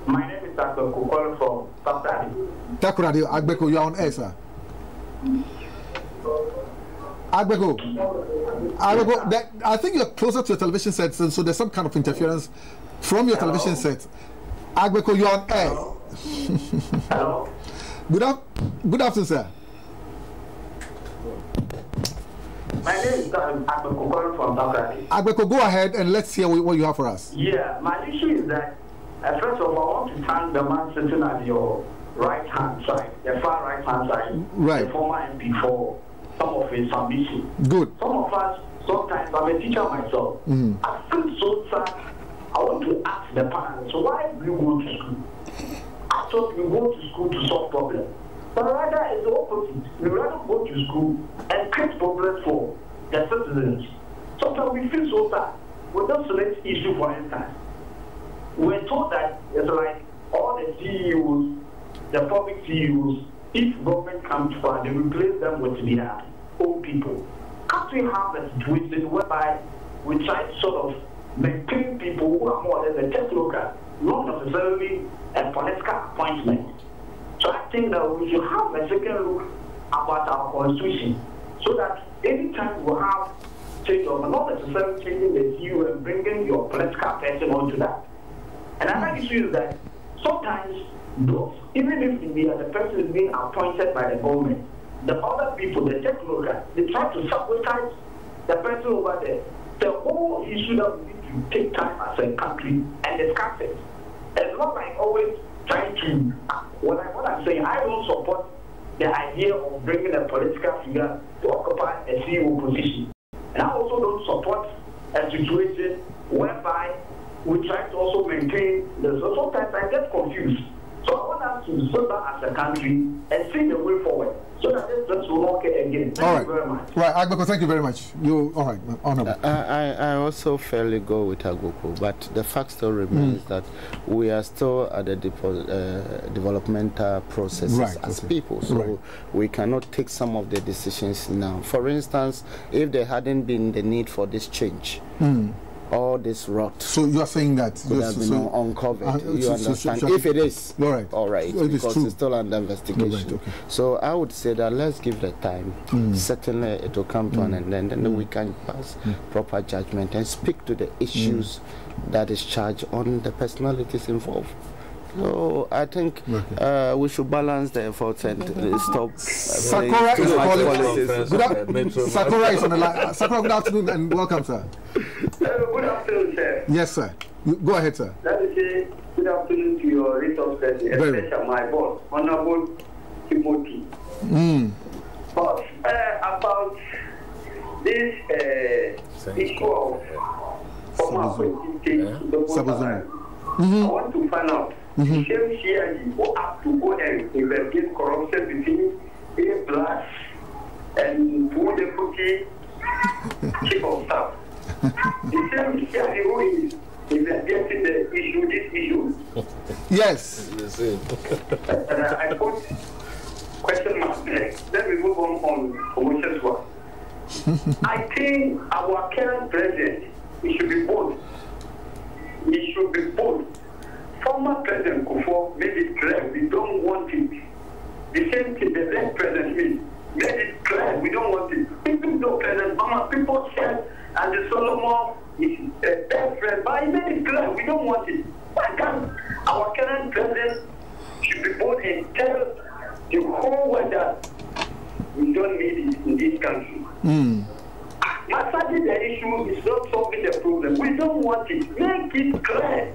My name is Dr. Kukol from Takoradi. Takoradi, Agbeko, you're on air, sir. Agbeko, I think you're closer to your television set, so there's some kind of interference from your television set. Agbeko, you're on air. Hello. Good afternoon, sir. My name is Agbeko from Bakari. Agbeko, go ahead and let's hear what you have for us. Yeah, my issue is that, first of all, I want to thank the man sitting at your right-hand side, the far right-hand side, right. the former MP, for some of his submission. Good. Some of us, sometimes, I'm a teacher myself, I feel so sad. I want to ask the parents, why do you go to school? I thought you go to school to solve problems. But rather it's the opposite. We rather go to school and create problems for the citizens. Sometimes we feel so sad. With the select issue, for instance, we're told that it's like all the CEOs, the public CEOs, if government comes to power, they replace them with their own people. Can't we have a situation whereby we try to sort of maintain people who are more or less a technocrat, not necessarily a political appointment? So I think that we should have a second look about our constitution, so that anytime we have change of, not necessarily changing the CEO and bringing your political person onto that. And another issue is that sometimes those, even if the person is being appointed by the government, the other people, the technocrats, they try to sabotage the person over there. The whole issue that we need to take time as a country and discuss it. It's not like always trying to, what I'm saying, I don't support the idea of bringing a political figure to occupy a CEO position. And I also don't support a situation whereby we try to also maintain the, so sometimes I get confused. So I want us to sit down as a country and see the way forward, so that this will not get again. Thank you very much. Right, Agbeko, thank you very much. You all right, honorable. I also fairly go with Agbeko, but the fact still remains that we are still at the developmental processes as people, so we cannot take some of the decisions now. For instance, if there hadn't been the need for this change, all this rot. So you are saying that could have been uncovered. You understand? If it is, all right, because it's still under investigation. So I would say that let's give the time. Certainly, it will come to an end, and then we can pass proper judgment and speak to the issues that is charged on the personalities involved. So I think we should balance the efforts and stop. Sakura is calling. Sakura is on the line. Sakura, good afternoon and welcome, sir. Good afternoon, sir. Yes, sir. Go ahead, sir. Let me say good afternoon to your resource person, especially my boss, Honorable Timothy. But about this issue of former president, I want to find out. The same CID who have to go and investigate corruption between A+ and who deputy chief of staff. The same CID who is investigating this issue. Yes. I put question mark there. Let me move on promotion work. I think our current president, he should be bold. He should be bold. Former President Kufuor made it clear we don't want it. The same thing the then President made it clear we don't want it. People know President Obama, people said, and the Solomon is a best friend, but he made it clear we don't want it. Why can't our current president should be bold and tell the whole world that we don't need it in this country? Massaging the issue is not solving the problem. We don't want it. Make it clear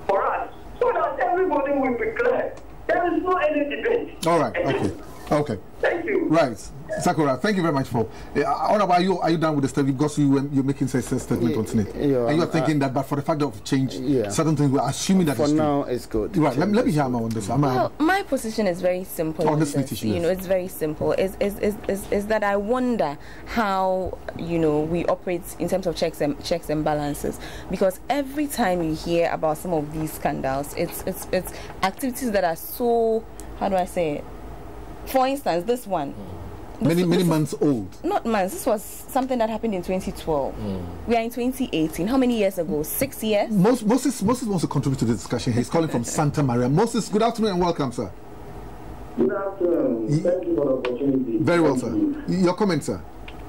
for us, so that everybody will be clear. There is no any debate. All right. Okay. Thank you. Right, Sakura. Thank you very much for. Are you done with the study? Because you're making a statement on it, and you are thinking that, but for the fact of change, certain things we're assuming that. For now, it's good. Right. Let me hear on this. Well, my position is very simple. On this issue, you know, it's very simple. Is that I wonder how we operate in terms of checks and balances, because every time you hear about some of these scandals, it's activities that are so, how do I say it? For instance, this one. Many months old. Not months. This was something that happened in 2012. We are in 2018. How many years ago? 6 years? Moses wants to contribute to the discussion. He's calling from Santa Maria. Moses, good afternoon and welcome, sir. Good afternoon. Thank you for the opportunity. Very well, sir. Your comment, sir.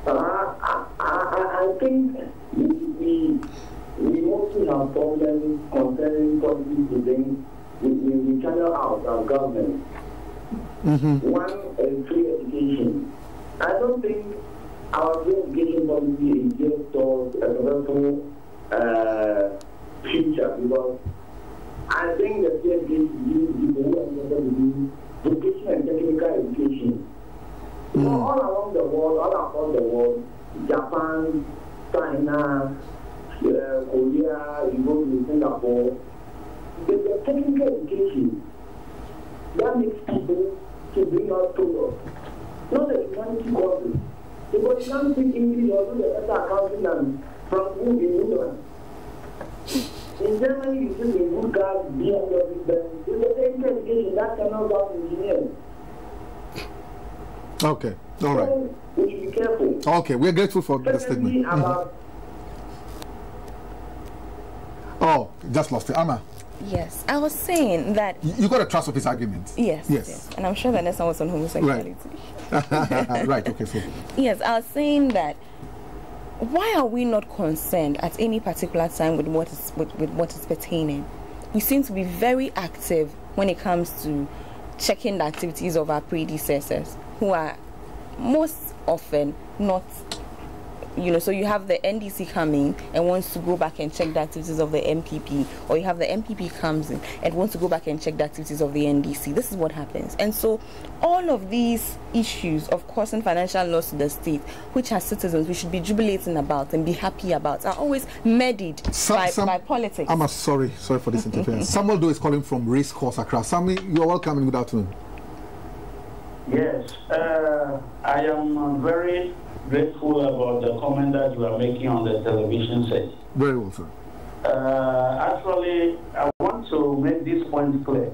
I think we mostly have problems concerning policies within we channel out our government. One is free education. I don't think our education policy is just towards a successful future, because I think the state gives people who are going to do vocational and technical education. So all around the world, all across the world, Japan, China, Korea, you go to Singapore, there's a technical education that makes people to bring out products, not the humanity courses. Because you can't speak English or do the better accounting than from who in England. In Germany, you see the good cars, BMW, Benz. It's a technical education that cannot help engineers. Okay, all right. So we should be careful. Okay, we're grateful for the statement. Oh, just lost it. Amma. Yes, I was saying that... You got a trust of his arguments? Yes. And I'm sure that next one was on homosexuality. Right, right, okay, so... Yes, I was saying that why are we not concerned at any particular time with what is pertaining? We seem to be very active when it comes to checking the activities of our predecessors, who are most often not... so you have the NDC coming and wants to go back and check the activities of the MPP, or you have the MPP comes in and wants to go back and check the activities of the NDC. This is what happens. And so all of these issues of causing financial loss to the state, which as citizens we should be jubilating about and be happy about, are always meddled by politics. I'm sorry for this interference. Samuel Doe is calling from Race Course Accra. Sammy, you're welcome and good afternoon. Yes, I am very grateful about the comment that you are making on the television set. Very well, sir. Actually, I want to make this point clear.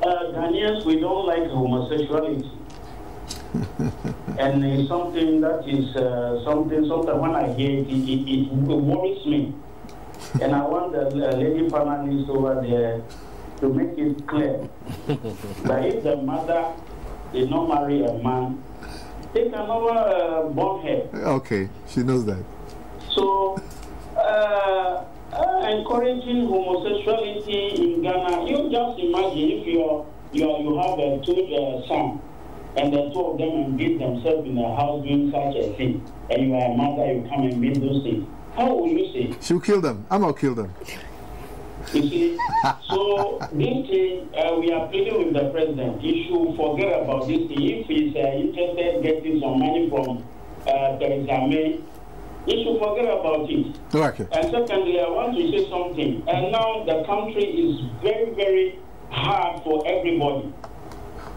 Ghanaians, we don't like homosexuality. And it's something that is sometimes when I hear it, it worries me. And I want the lady panelist over there to make it clear that if the mother did not marry a man, they can never born her. Okay, she knows that. So, encouraging homosexuality in Ghana, you just imagine if you have two sons, and the two of them engage themselves in a house doing such a thing, and you are a mother, you come and beat those things. How will you say? She'll kill them. I'm gonna kill them. You see, so this thing, we are pleading with the president. He should forget about this thing. If he's interested in getting some money from Theresa May, he should forget about it. Okay. And secondly, I want to say something. And now the country is very, very hard for everybody.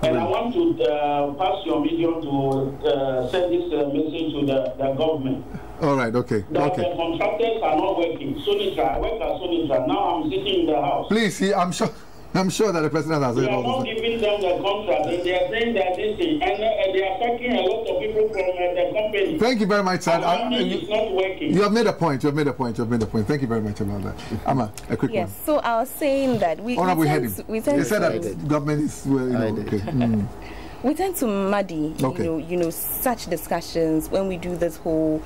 And I want to pass your medium to send this message to the government. All right, okay. The contractors are not working. Sonitra, I work at Sonitra. Now I'm sitting in the house. Please, see, I'm sure that the president has... We are not giving them the contract. And they are saying that this thing, and they are attacking a lot of people from the company. Thank you very much, sir. It's not working. You have made a point. Thank you very much about that. Amma, a quick one. Yes, so I was saying that we tend to said that government is... okay. We tend to muddy, such discussions when we do this whole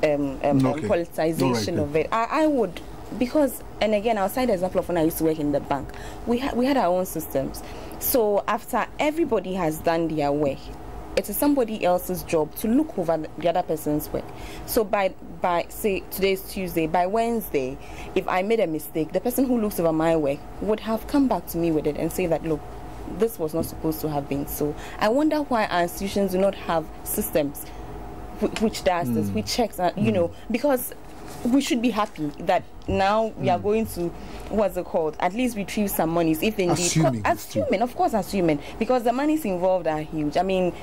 politicization of it. I would... Because, and again, I'll cite the example of when I used to work in the bank. We had our own systems. So after everybody has done their work, it is somebody else's job to look over the other person's work. So by say today's Tuesday, by Wednesday, if I made a mistake, the person who looks over my work would have come back to me with it and say that, look, this was not supposed to have been so. I wonder why our institutions do not have systems which does this, which checks, because we should be happy that now we are going to, what's it called, at least retrieve some monies, if indeed assuming, because the monies involved are huge. I mean,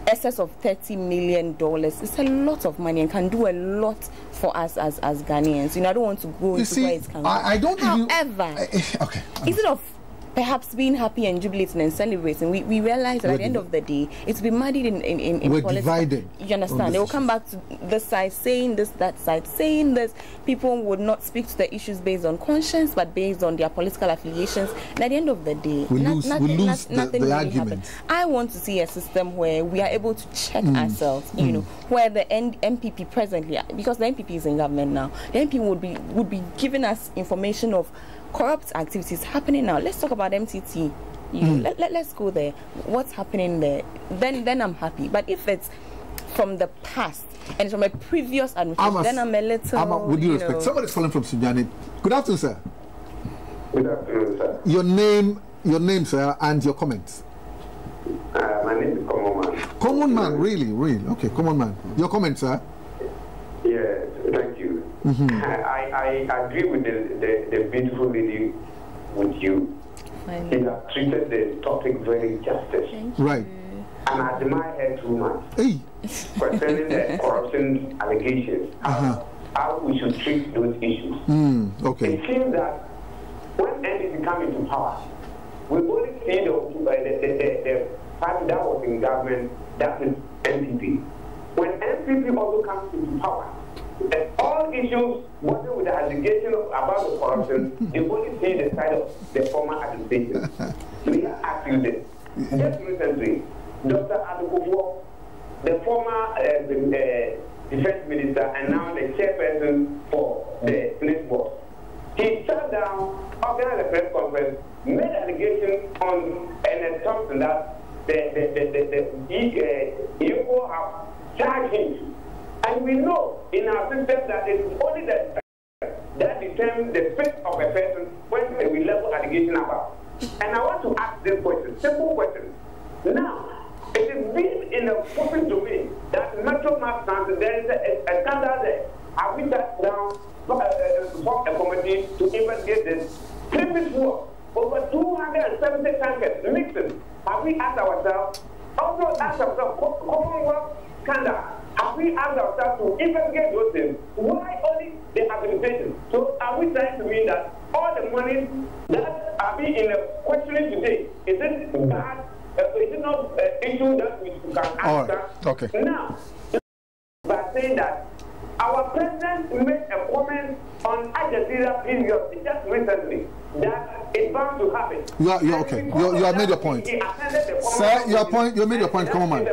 excess of $30 million is a lot of money and can do a lot for us as Ghanaians. I don't want to go into where it's coming. However, instead of perhaps being happy and jubilating and celebrating, we realize that at the end of the day, it's been muddied in politics. Divided. You understand? They will come back to this side saying this, that side saying this. People would not speak to the issues based on conscience, but based on their political affiliations. And at the end of the day, nothing really happens. I want to see a system where we are able to check ourselves, where the MPP presently, because the MPP is in government now, the MP would be giving us information of corrupt activities happening now. Let's talk about MTT. Let's go there. What's happening there? Then I'm happy. But if it's from the past and from a previous administration, then I'm a little. With due respect, somebody's calling from Sudan. Good afternoon, sir. Good afternoon, sir. Your name, sir, and your comments. My name is Common Man. Common Man, really? Okay, Common Man. Your comments, sir? Yes, thank you. I agree with the beautiful lady with you. She has treated the topic very justice. Right. And I admire her too much. Hey. Concerning the corruption allegations, how we should treat those issues. Okay. It seems that when NDC come into power, we only see the party that was in government, that is NPP. When NPP also comes into power, all issues working with the allegation about the corruption, you only see the side of the former administration. We are asking this. Just recently, Dr. Adokufo, the former defense minister and now the chairperson for the police board, he sat down, organized a press conference, made allegations on Ernest Thompson that the EO have charged him. And we know in our system that it is only the that determines the fate of a person when we level allegation about. And I want to ask this question, simple question. Now, it is been in the public domain that Metro Mass Transit, there is a scandal there. Have we sat down for a committee to investigate this? Previous work, over 270 tankers mixing. Have we asked ourselves, also asked ourselves, Commonwealth scandal? Have we asked ourselves to investigate those things? Why only the administration? So are we trying to mean that all the money that are being in the questioning today, is it bad? Is it not an issue that we can answer? Okay. Now, by saying that our president made a comment on Al Jazeera previously, just recently, that it's bound to happen. You're okay. You have made your point. Sir, you made your point. Come on, man.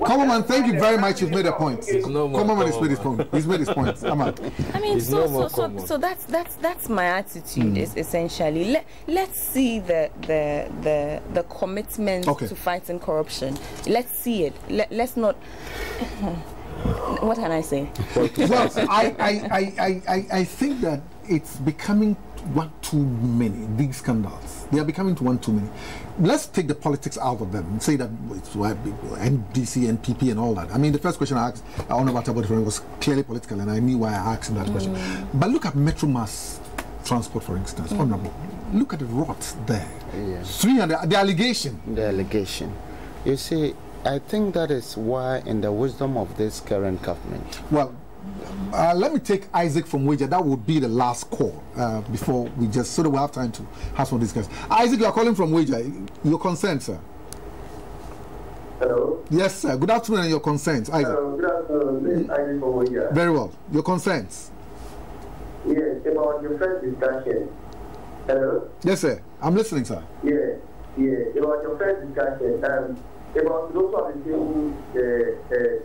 Come on, man. Thank you very much. You've made a point. Come on, man. He's made his point. He's made his point. Come on. I mean, so that's my attitude. Is essentially let's see the commitment to fighting corruption. Let's see it. Let's not. What can I say? Well, I think that it's becoming one too many. These scandals, they are becoming one too many. Let's take the politics out of them and say that it's NDC, NPP, and all that. I mean, the first question I asked Honorable Tabodifere was clearly political, and I knew why I asked him that question. But look at Metro Mass Transport, for instance. Honorable, look at the rots there. 300. The allegation. The allegation. You see, I think that is why, in the wisdom of this current government. Well, let me take Isaac from Wager. That would be the last call before we just, so that we have time to have some discussion. Isaac, you are calling from Wager. Your consent, sir. Hello? Yes, sir. Good afternoon, and your consents, Isaac. Hello, good afternoon. Isaac from Wager. Very well. Your consents. Yes, about your first discussion. Hello? Yes, sir. I'm listening, sir. Yeah, about your first discussion. About those who are receiving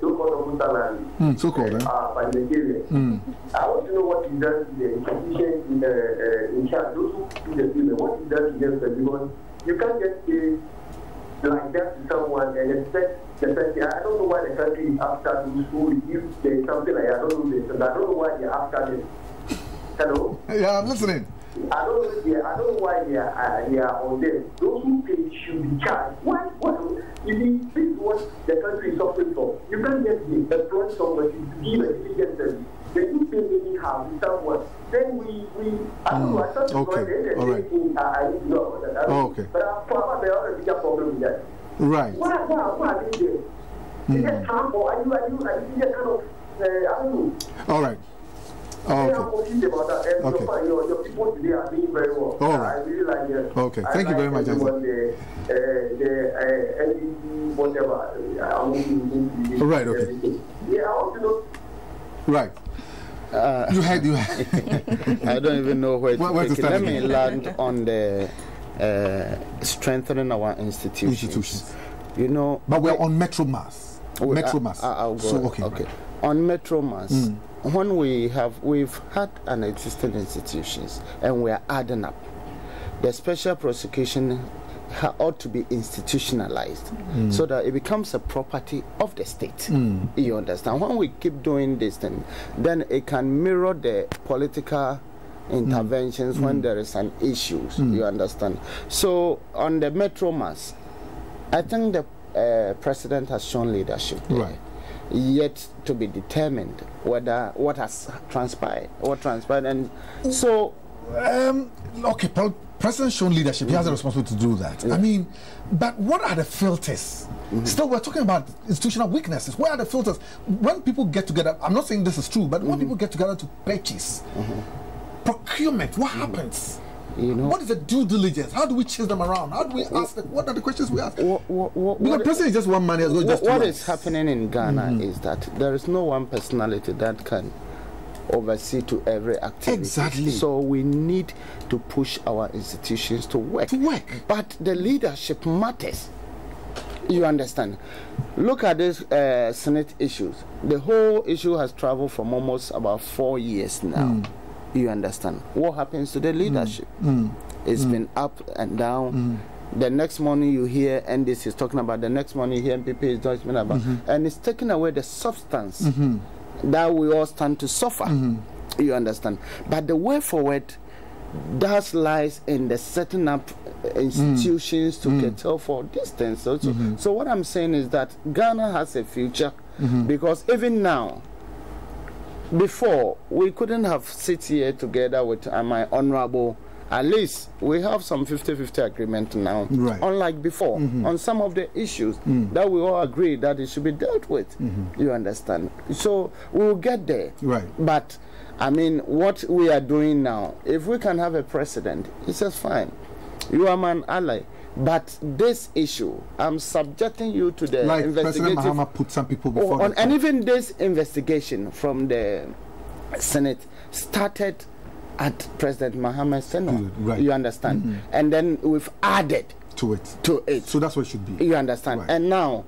so-called salary, so-called, parliamentarians. I want to know what he does to the institutions in charge, those who do the payment, what he does to them, because you can't just say like that to someone and expect the person. I don't know why the country is after those who receive something like that. I don't know this, and I don't know why they're after this. Hello? Yeah, I'm listening. I don't know why they are on them. Those who pay should be charged. Why? You see, this is what the country is suffering from. You can't just employ somebody to give a diligent service. Then you pay anyhow to someone. Then I don't know. I thought all right. I need to know about that. Okay. But I have a bigger problem with that. Right. Why are they there? Is that harm or are you kind of I don't know. All right. I'm confused about that. And your people today are doing very well. All right. I really like it. Okay. Thank you very much, Isaac. The NDC, whatever. Right. Okay. Yeah, I want to know. Right. You had. I don't even know where to take it. Let me again. land on the strengthening our institutions. You know. But we're on Metro Mass. Metro Mass. I'll go. So, okay. On Metro Mass. When we've had an existing institutions and we are adding up, the special prosecution ought to be institutionalized so that it becomes a property of the state. You understand? When we keep doing this thing, then it can mirror the political interventions when there is an issue. You understand? So on the Metro Mass, I think the president has shown leadership there. Right. Yet to be determined whether what has transpired, and so okay, president shown leadership. He has a responsibility to do that. I mean, but what are the filters? Still, we're talking about institutional weaknesses. Where are the filters? When people get together, I'm not saying this is true, but when people get together to purchase, procurement, what happens? You know, what is the due diligence? How do we chase them around? How do we ask them? What are the questions we ask? Because president is just one man. What is happening in Ghana is that there is no one personality that can oversee to every activity. Exactly. So we need to push our institutions to work. But the leadership matters. You understand? Look at this Senate issues. The whole issue has traveled from almost about 4 years now. You understand? What happens to the leadership? It's been up and down. The next morning you hear NDC is talking about, the next morning you hear MPP is talking about, and it's taking away the substance that we all stand to suffer. You understand? But the way forward does lies in the setting up institutions to cater for these things. So what I'm saying is that Ghana has a future because even now, before, we couldn't have sit here together with my honorable. At least we have some 50-50 agreement now, unlike before, on some of the issues that we all agree that it should be dealt with. You understand? So we will get there. But I mean, what we are doing now, if we can have a precedent, he says, fine, you are my ally. But this issue, I'm subjecting you to the investigative. President Mahama put some people before. And even this investigation from the Senate started at President Mahama's tenure. You understand? And then we've added to it. So that's what it should be. You understand? And now,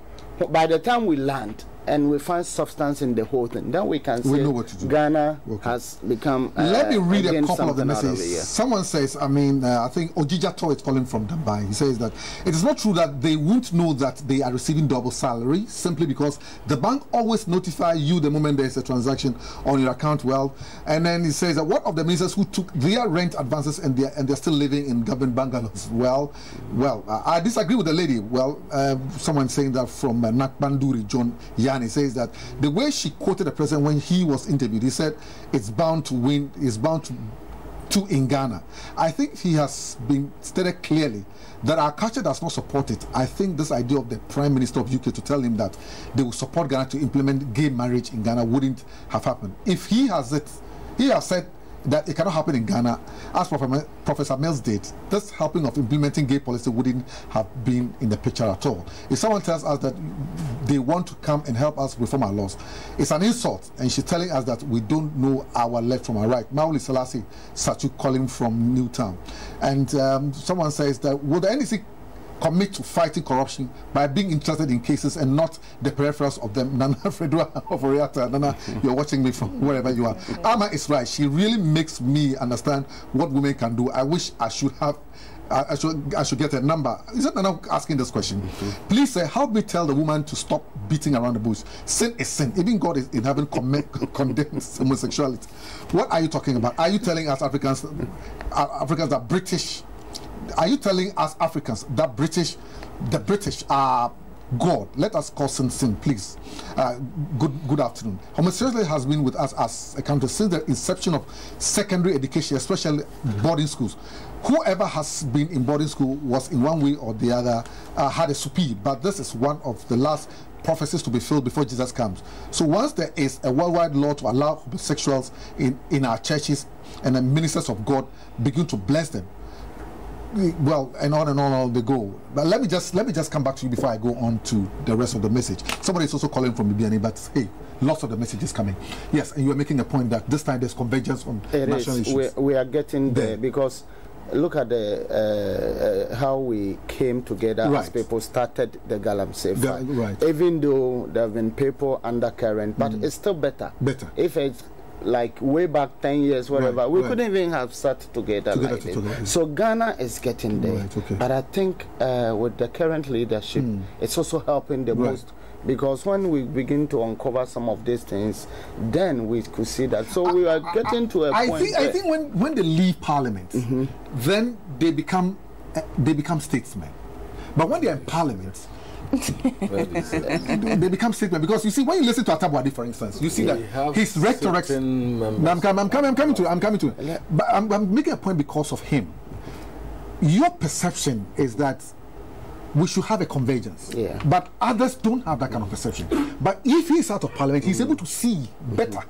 by the time we land and we find substance in the whole thing, then we can say Ghana has become. Let me read a couple of the messages. Someone says, I mean, I think Ojijato is calling from Dubai. He says that it is not true that they won't know that they are receiving double salary simply because the bank always notify you the moment there is a transaction on your account. Well, and then he says that what of the ministers who took their rent advances and they're still living in government bungalows? Well, I disagree with the lady. Well, someone saying that from Nakbanduri, John Yan. He says that the way she quoted the president when he was interviewed, he said it's bound to win, it's bound to in Ghana. I think he has been stated clearly that our culture does not support it. I think this idea of the Prime Minister of UK to tell him that they will support Ghana to implement gay marriage in Ghana wouldn't have happened. If he has said that it cannot happen in Ghana, as Professor Mills did, this helping of implementing gay policy wouldn't have been in the picture at all. If someone tells us that they want to come and help us reform our laws, it's an insult, and she's telling us that we don't know our left from our right. Mauli Selassie Satu calling from Newtown. And someone says that, will the NDC commit to fighting corruption by being interested in cases and not the peripherals of them? Nana Fredua of Oriata, Nana, you're watching me from wherever you are. Ama is right. She really makes me understand what women can do. I wish I should have. I should get a number. Is that Nana asking this question? Please help me tell the woman to stop beating around the bush. Sin is sin. Even God is in heaven condemns homosexuality. What are you talking about? Are you telling us Africans that British? Are you telling us Africans that the British are God? Let us call sin, please. Good afternoon. Homosexuality has been with us as a country since the inception of secondary education, especially boarding schools. Whoever has been in boarding school was in one way or the other had a superior, but this is one of the last prophecies to be filled before Jesus comes. So once there is a worldwide law to allow homosexuals in our churches, and the ministers of God begin to bless them, well, and on they go. But let me just come back to you before I go on to the rest of the message. Somebody is also calling from Bibiani, but hey, lots of the messages coming. Yes, and you are making a point that this time there's convergence on national issues. We are getting there because look at the how we came together as people started the Galamsey fight. Even though there have been people undercurrent, but it's still better. If it's like way back 10 years, whatever, we couldn't even have sat together like this. So Ghana is getting there. But I think with the current leadership, it's also helping the most. Because when we begin to uncover some of these things, then we could see that. So we are getting to a point. I think when they leave Parliament, then they become statesmen. But when they're in Parliament, they become statesmen. Because you see, when you listen to Atabwadi, for instance, you see that his rhetoric. I'm coming to it. But I'm making a point because of him. Your perception is that we should have a convergence. But others don't have that kind of perception. But if he's out of Parliament, he's able to see better.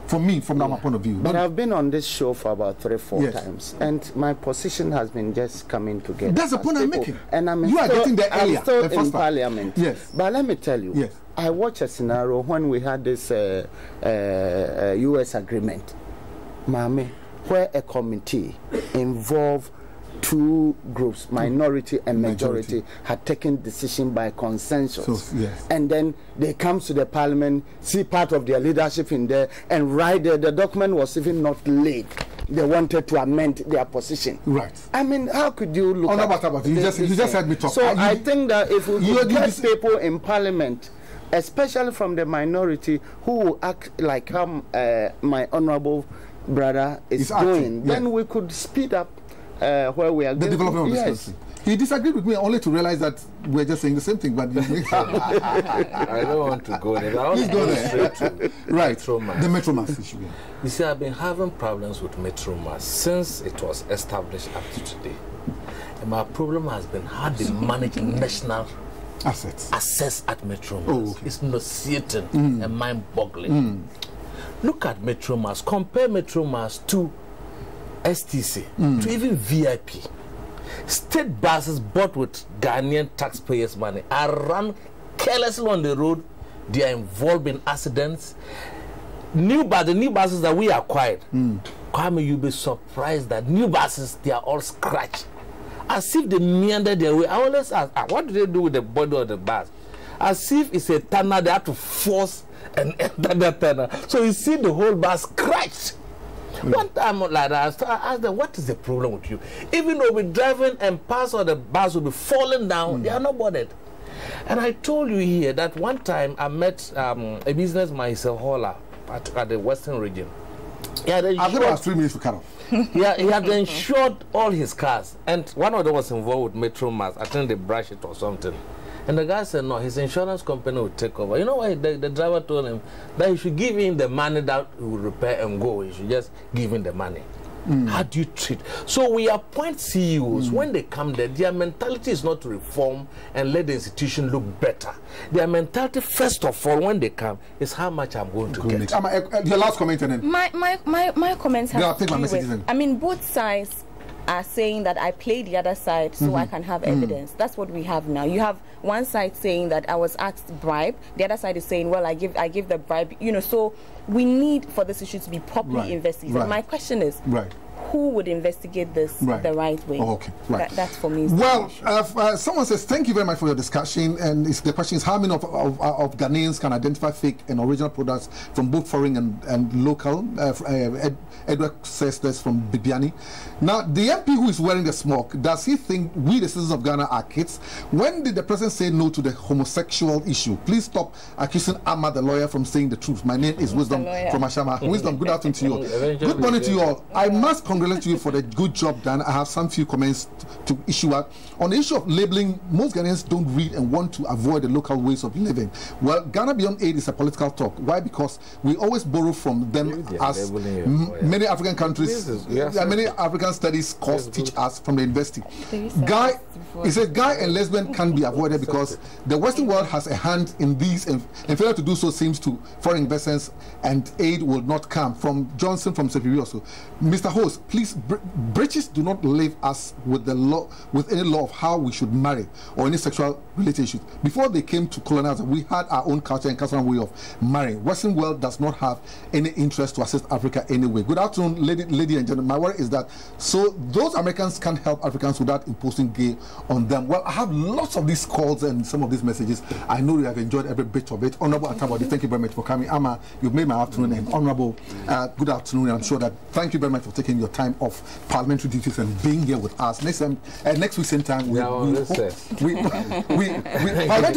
For me, from my point of view. But I've been on this show for about 3-4 times, and my position has been just coming together. That's the point I'm making. And you are getting there earlier. I'm still in Parliament. Yes. But let me tell you, I watched a scenario when we had this U.S. agreement, Mame, where a committee involved two groups, minority and majority, had taken decision by consensus. And then they come to the Parliament, see part of their leadership in there, and right there, the document was even not laid. They wanted to amend their position. I mean, how could you look at you just had me talk. So I think that if we could get people in Parliament, especially from the minority, who will act like my honorable brother is doing, then we could speed up where we are the development of this country. He disagreed with me only to realize that we're just saying the same thing. But I don't want to go there. Please go there. The Metromas issue. You see, I've been having problems with Metromas since it was established up to today. And my problem has been how they manage national assets at Metromas. It's nauseating and mind-boggling. Look at Metromas. Compare Metromas to STC, to even VIP. State buses bought with Ghanaian taxpayers' money are run carelessly on the road. They are involved in accidents. The new buses that we acquired, Kwame, you'll be surprised that new buses, they are all scratched. As if they meander their way. I always ask, what do they do with the body of the bus? As if it's a tunnel, they have to force and enter the tunnel. So you see the whole bus scratched. One time like that, I asked them, what is the problem with you? Even though we're driving and parts of the bus will be falling down, they are not bothered. And I told you here that one time I met a businessman, he's a hauler at the Western region. I've got about 3 minutes to cut off. He had insured all his cars, and one of them was involved with Metromas. I think they brushed it or something. And the guy said, no, his insurance company will take over. You know why? The driver told him that he should give him the money that he will repair and go. He should just give him the money. How do you treat? So we appoint CEOs. When they come there, their mentality is not to reform and let the institution look better. Their mentality, first of all, when they come, is how much I'm going to get. Your last comment, and then my comments have to do with, I mean, both sides are saying that I play the other side so I can have evidence. That's what we have now. You have one side saying that I was asked bribe. The other side is saying, well, I give the bribe. You know, so we need for this issue to be properly investigated. My question is, who would investigate this the right way? That's for me. Well, someone says, thank you very much for your discussion. And the question is, how many of Ghanaians can identify fake and original products from both foreign and local? Edward says this from Bibiani. Now, the MP who is wearing the smock, does he think we, the citizens of Ghana, are kids? When did the president say no to the homosexual issue? Please stop accusing Amma, the lawyer, from saying the truth. My name is Wisdom from Ashama. Wisdom, good afternoon to you all. Good morning to you all. I must congratulate you for the good job done. I have some few comments to issue out. On the issue of labeling, most Ghanaians don't read and want to avoid the local ways of living. Well, Ghana Beyond Aid is a political talk. Why? Because we always borrow from them, as many African countries, many African studies course teach us from the university. He said gay and lesbian can be avoided because the Western world has a hand in these, and failure to do so seems to foreign investors and aid will not come. From Johnson from Superior. So, Mr. Host, please, British do not leave us with the law, with any law of how we should marry or any sexual related issues. Before they came to colonize, we had our own culture and customary way of marrying. Western world does not have any interest to assist Africa anyway. Good afternoon, lady and gentlemen. My worry is that so those Americans can't help Africans without imposing gay on them. Well, I have lots of these calls and some of these messages. I know you have enjoyed every bit of it. Honorable Atabode, thank you very much for coming. Ama, you've made my afternoon, and Honorable, good afternoon. I'm sure that thank you very much for taking your time off parliamentary duties and being here with us. Next time, next week same time, parliamentary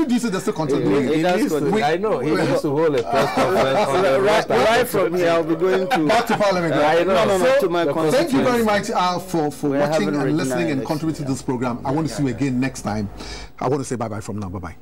duties are still continuing. I know he needs to hold a press conference. Right from here, I'll be going to back to Parliament. I know. So, to my thank you very much for watching and listening and contributing to this program. I want to see you again next time. I want to say bye bye from now. Bye bye.